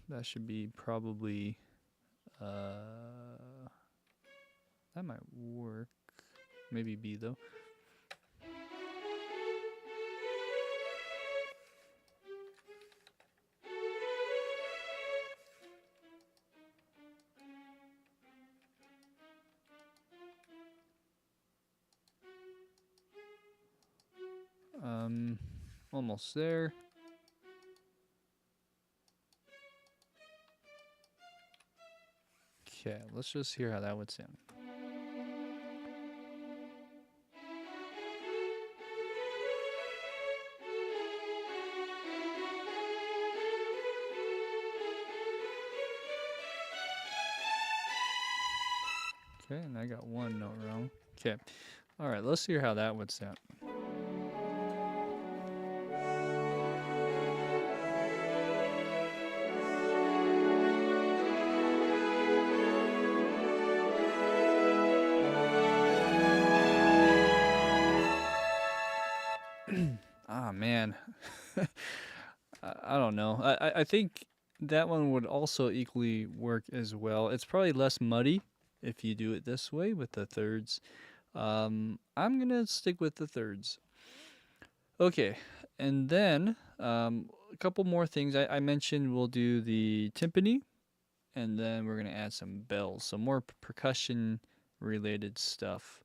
That should be probably, that might work. Maybe B though. Almost there. Okay, let's just hear how that would sound. Okay, and I got one note wrong. Okay, all right, let's hear how that would sound. Ah, man. I don't know. I think that one would also equally work as well. It's probably less muddy if you do it this way with the thirds. I'm going to stick with the thirds. Okay, and then a couple more things. I mentioned we'll do the timpani, and then we're going to add some bells, some more percussion related stuff.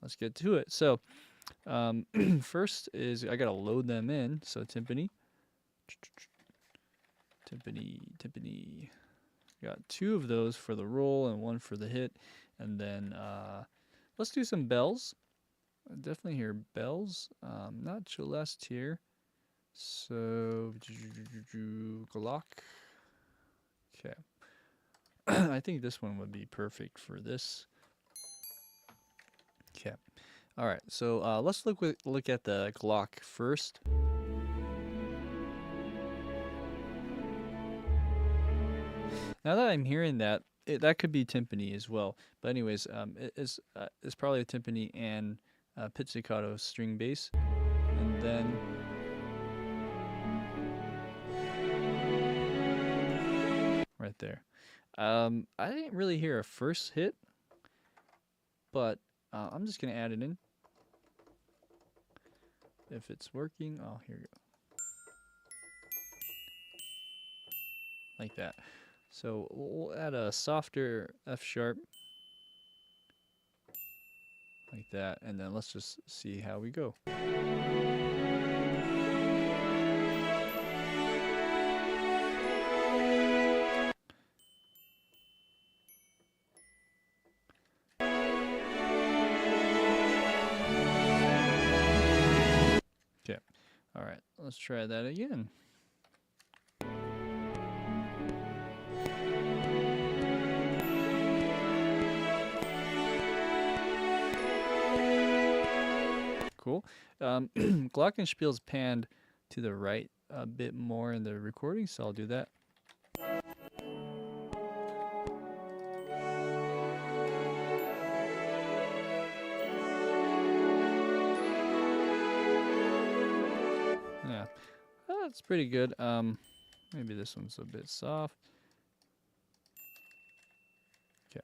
Let's get to it. So, first is I gotta load them in. So timpani, timpani. Got two of those for the roll and one for the hit, and then let's do some bells. I definitely hear bells. Not Celeste here. So Glock. Okay. I think this one would be perfect for this. Okay. All right. So let's look at the Glock first. Now that I'm hearing that, that could be timpani as well. But anyways, it's probably a timpani and pizzicato string bass, and then right there. I didn't really hear a first hit, but I'm just gonna add it in. If it's working, oh, here we go. Like that. So we'll add a softer F sharp. Like that, and then let's just see how we go. Okay, all right, let's try that again. Cool. Glockenspiel's panned to the right a bit more in the recording, so I'll do that. Yeah, that's pretty good. Maybe this one's a bit soft. Okay.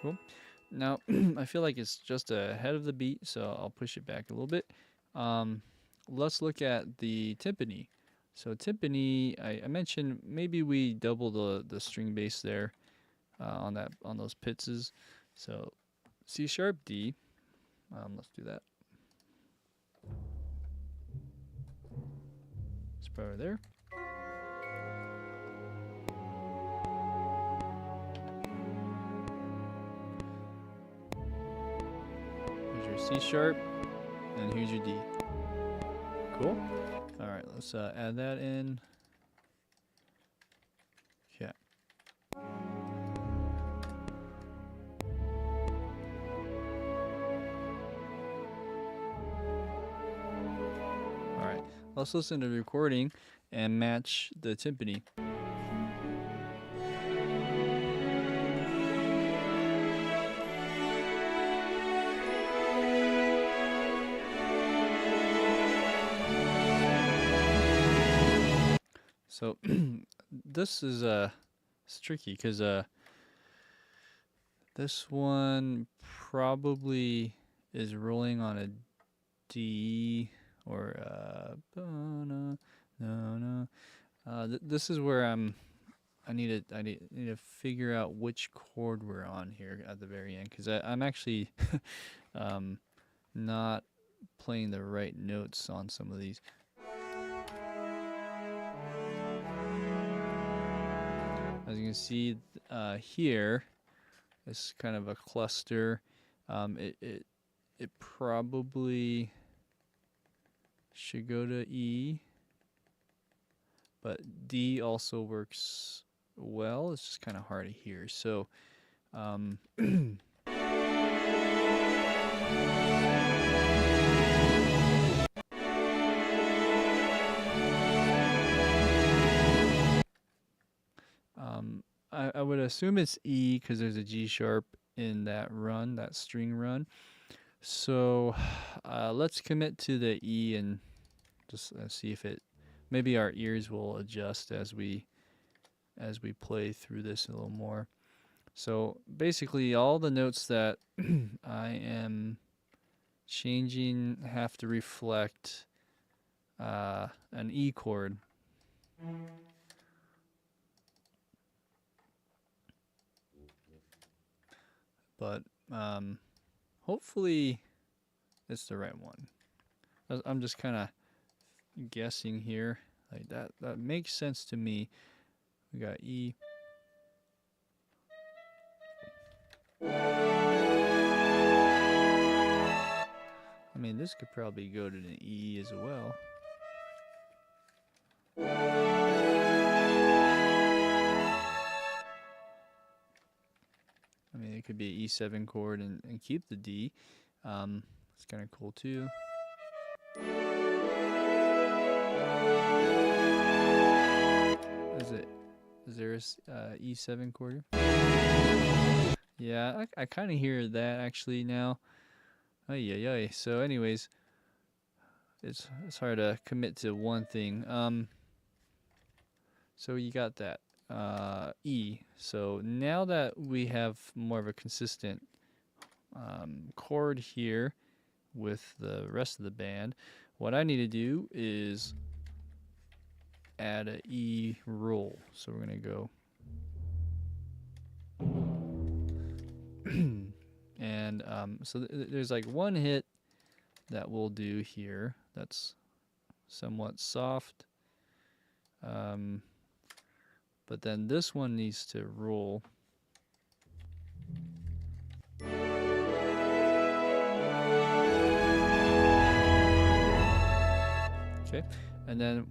Cool. Now, I feel like it's just ahead of the beat, so I'll push it back a little bit. Let's look at the timpani. So timpani, I mentioned maybe we double the string bass there. on those pizzas. So C sharp D. Let's do that. It's probably there. Here's your C sharp, and here's your D. Cool. All right, let's add that in. Okay. All right, let's listen to the recording and match the timpani. So this is it's tricky because this one probably is rolling on a D or this is where I need to figure out which chord we're on here at the very end, because I'm actually not playing the right notes on some of these. As you can see here, it's kind of a cluster. It probably should go to E, but D also works well. It's just kind of hard to hear. So I would assume it's E because there's a G sharp in that run, that string run. So let's commit to the E and just see if it, maybe our ears will adjust as we play through this a little more. So basically all the notes that I am changing have to reflect an E chord. But hopefully it's the right one. I'm just kind of guessing here. Like that makes sense to me. We got E. I mean, this could probably go to an E as well. I mean, it could be an E7 chord and keep the D. It's kind of cool too. Is there a E7 chord? Yeah, I kind of hear that actually now. Ay. So anyways, it's hard to commit to one thing. So you got that. E. So now that we have more of a consistent chord here with the rest of the band, what I need to do is add an E roll. So we're going to go and so there's like one hit that we'll do here that's somewhat soft. But then this one needs to roll. Okay, and then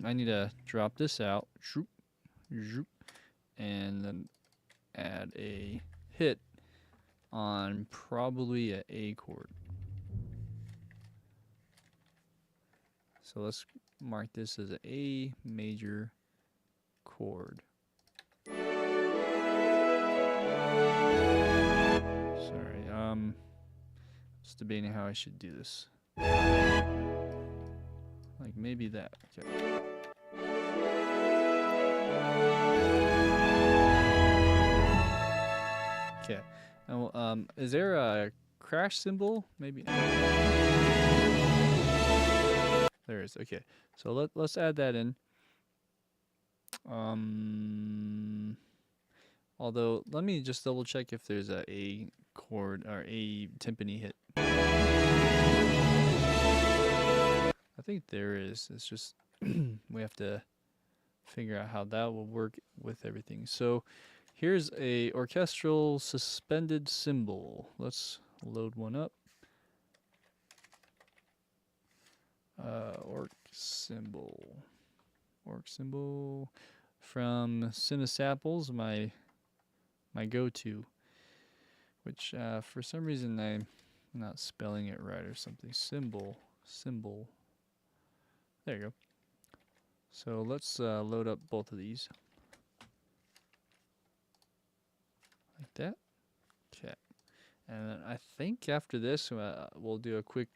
I need to drop this out, and then add a hit on probably an A chord. So let's mark this as an A major chord. Sorry, just debating how I should do this. Like maybe that. Okay. Okay. Now, is there a crash cymbal? Maybe. There is. Okay. So let's add that in. Although, let me just double check if there's a A chord or a timpani hit. I think there is. It's just we have to figure out how that will work with everything. So here's a orchestral suspended cymbal. Let's load one up. Orc cymbal from Cinesamples, my go-to, which for some reason I'm not spelling it right or something. Cymbal. There you go. So let's load up both of these like that. Okay, and then I think after this we'll do a quick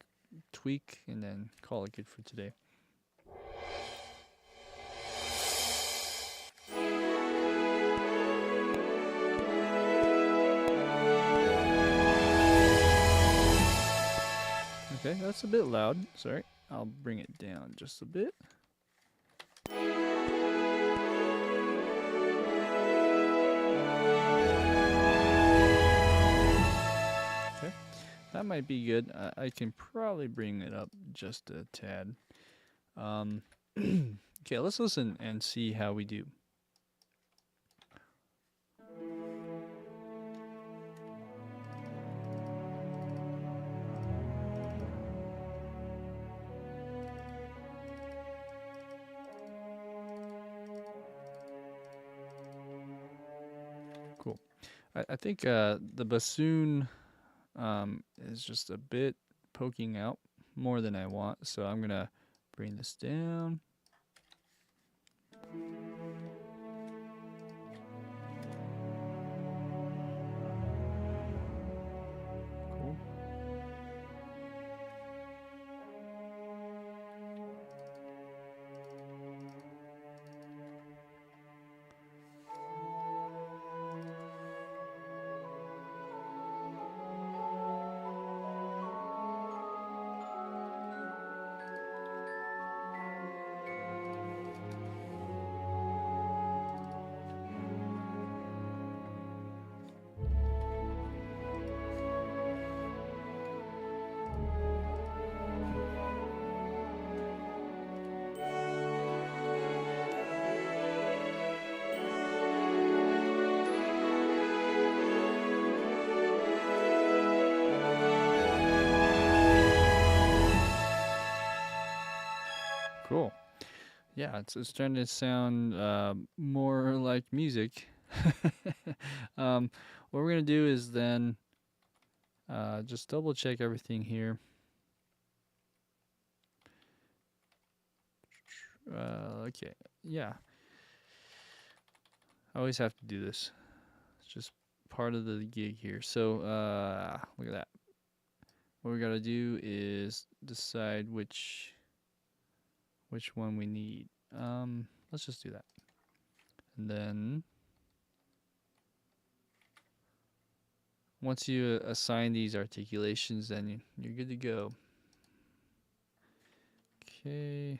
tweak and then call it good for today. Okay, that's a bit loud. Sorry, I'll bring it down just a bit. Okay, that might be good. I can probably bring it up just a tad. Okay, let's listen and see how we do. Cool. I think the bassoon is just a bit poking out more than I want, so I'm gonna bring this down. Cool. Cool. Yeah, it's starting to sound more like music. What we're gonna do is then just double check everything here. Okay, yeah. I always have to do this. It's just part of the gig here. So look at that. What we gotta do is decide which one we need. Let's just do that. And then once you assign these articulations, then you're good to go. Okay.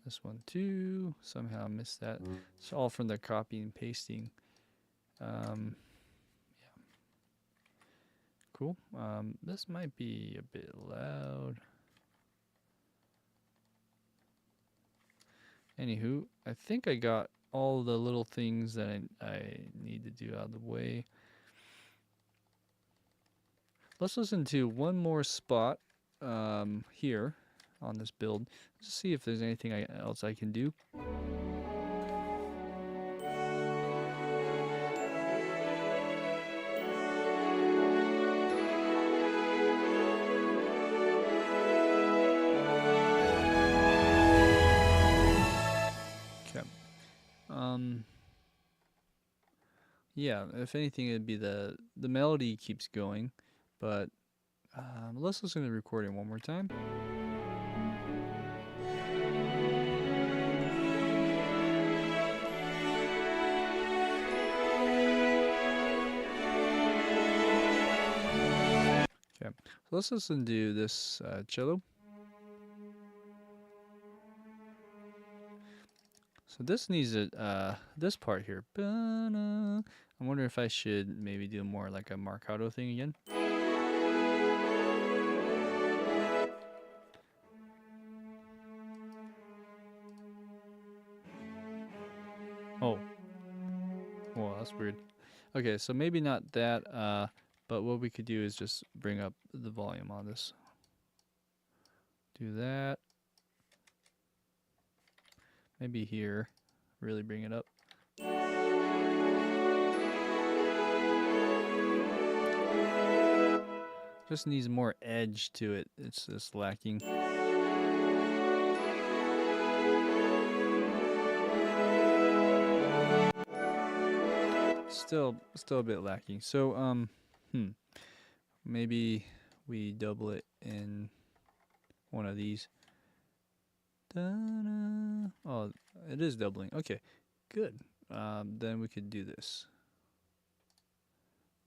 This one too. Somehow I missed that. It's all from the copy and pasting. Yeah. Cool. This might be a bit loud. Anywho, I think I got all the little things that I need to do out of the way. Let's listen to one more spot here on this build. Let's see if there's anything else I can do. Yeah, if anything, it'd be the melody keeps going, but let's listen to the recording one more time. Okay, so let's listen to this cello. So this needs this part here. I wonder if I should maybe do more like a marcato thing again. Oh. Well, that's weird. Okay, so maybe not that, but what we could do is just bring up the volume on this. Do that. Maybe here. Really bring it up. Just needs more edge to it. It's just lacking. Still a bit lacking. So maybe we double it in one of these. Da-da. Oh, it is doubling. Okay, good. Then we could do this.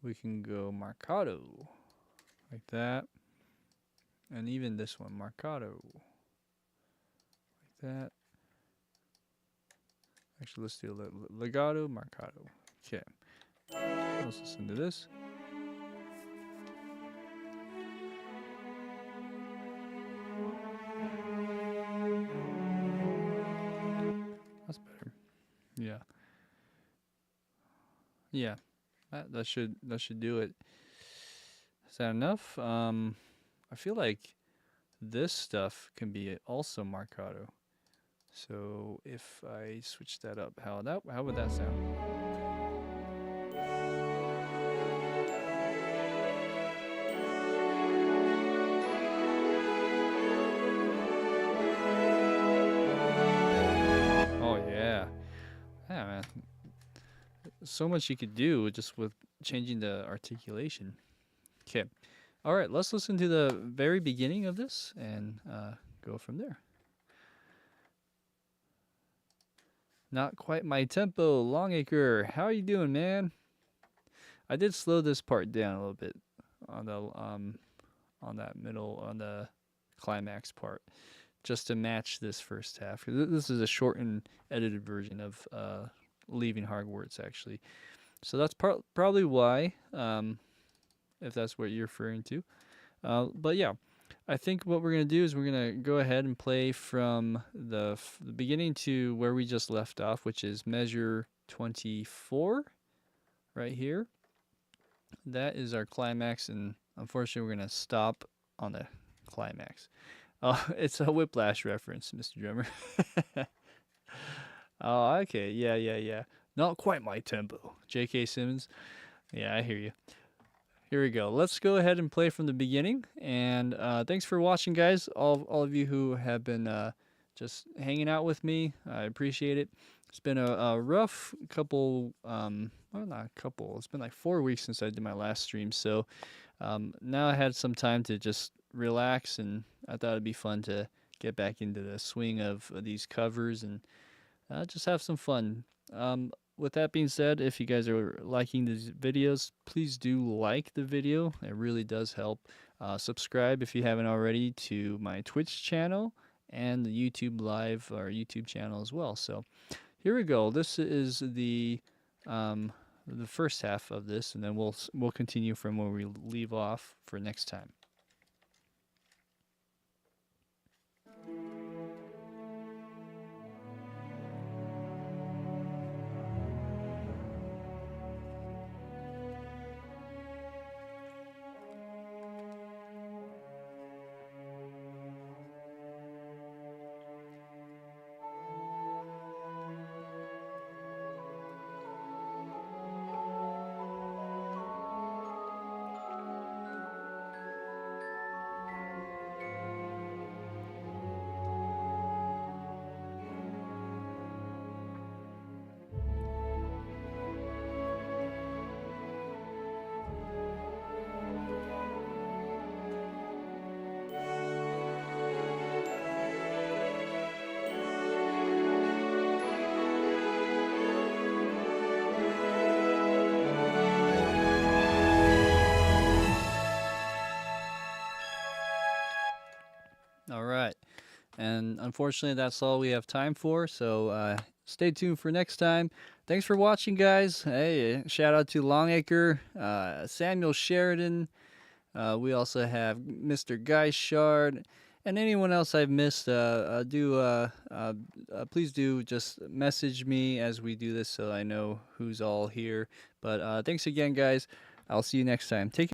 We can go marcato like that, and even this one marcato like that. Actually, let's do legato, marcato. Okay. Let's listen to this. That's better. Yeah. Yeah. That should do it. Is that enough? I feel like this stuff can be also marcato. So if I switch that up, how would that sound? Oh yeah. Yeah, man. So much you could do just with changing the articulation. Okay. All right, let's listen to the very beginning of this and go from there. Not quite my tempo, Longacre. How are you doing, man? I did slow this part down a little bit on the climax part, just to match this first half. This is a shortened, edited version of Leaving Hogwarts, actually. So that's probably why, if that's what you're referring to. But yeah, I think what we're going to do is we're going to go ahead and play from the beginning to where we just left off, which is measure 24 right here. That is our climax, and unfortunately we're going to stop on the climax. It's a Whiplash reference, Mr. Drummer. Oh, okay. Yeah. Not quite my tempo. J.K. Simmons. Yeah, I hear you. Here we go. Let's go ahead and play from the beginning. And thanks for watching, guys. All of you who have been just hanging out with me. I appreciate it. It's been a rough couple, well, not a couple. It's been like 4 weeks since I did my last stream. So now I had some time to just relax, and I thought it'd be fun to get back into the swing of these covers and just have some fun. With that being said, if you guys are liking these videos, please do like the video. It really does help. Subscribe if you haven't already to my Twitch channel and the YouTube Live or YouTube channel as well. So here we go. This is the first half of this, and then we'll continue from where we leave off for next time. All right. And unfortunately, that's all we have time for. So stay tuned for next time. Thanks for watching, guys. Hey, shout out to Longacre, Samuel Sheridan. We also have Mr. Guy Shard, and anyone else I've missed. Please do just message me as we do this so I know who's all here. But thanks again, guys. I'll see you next time. Take care.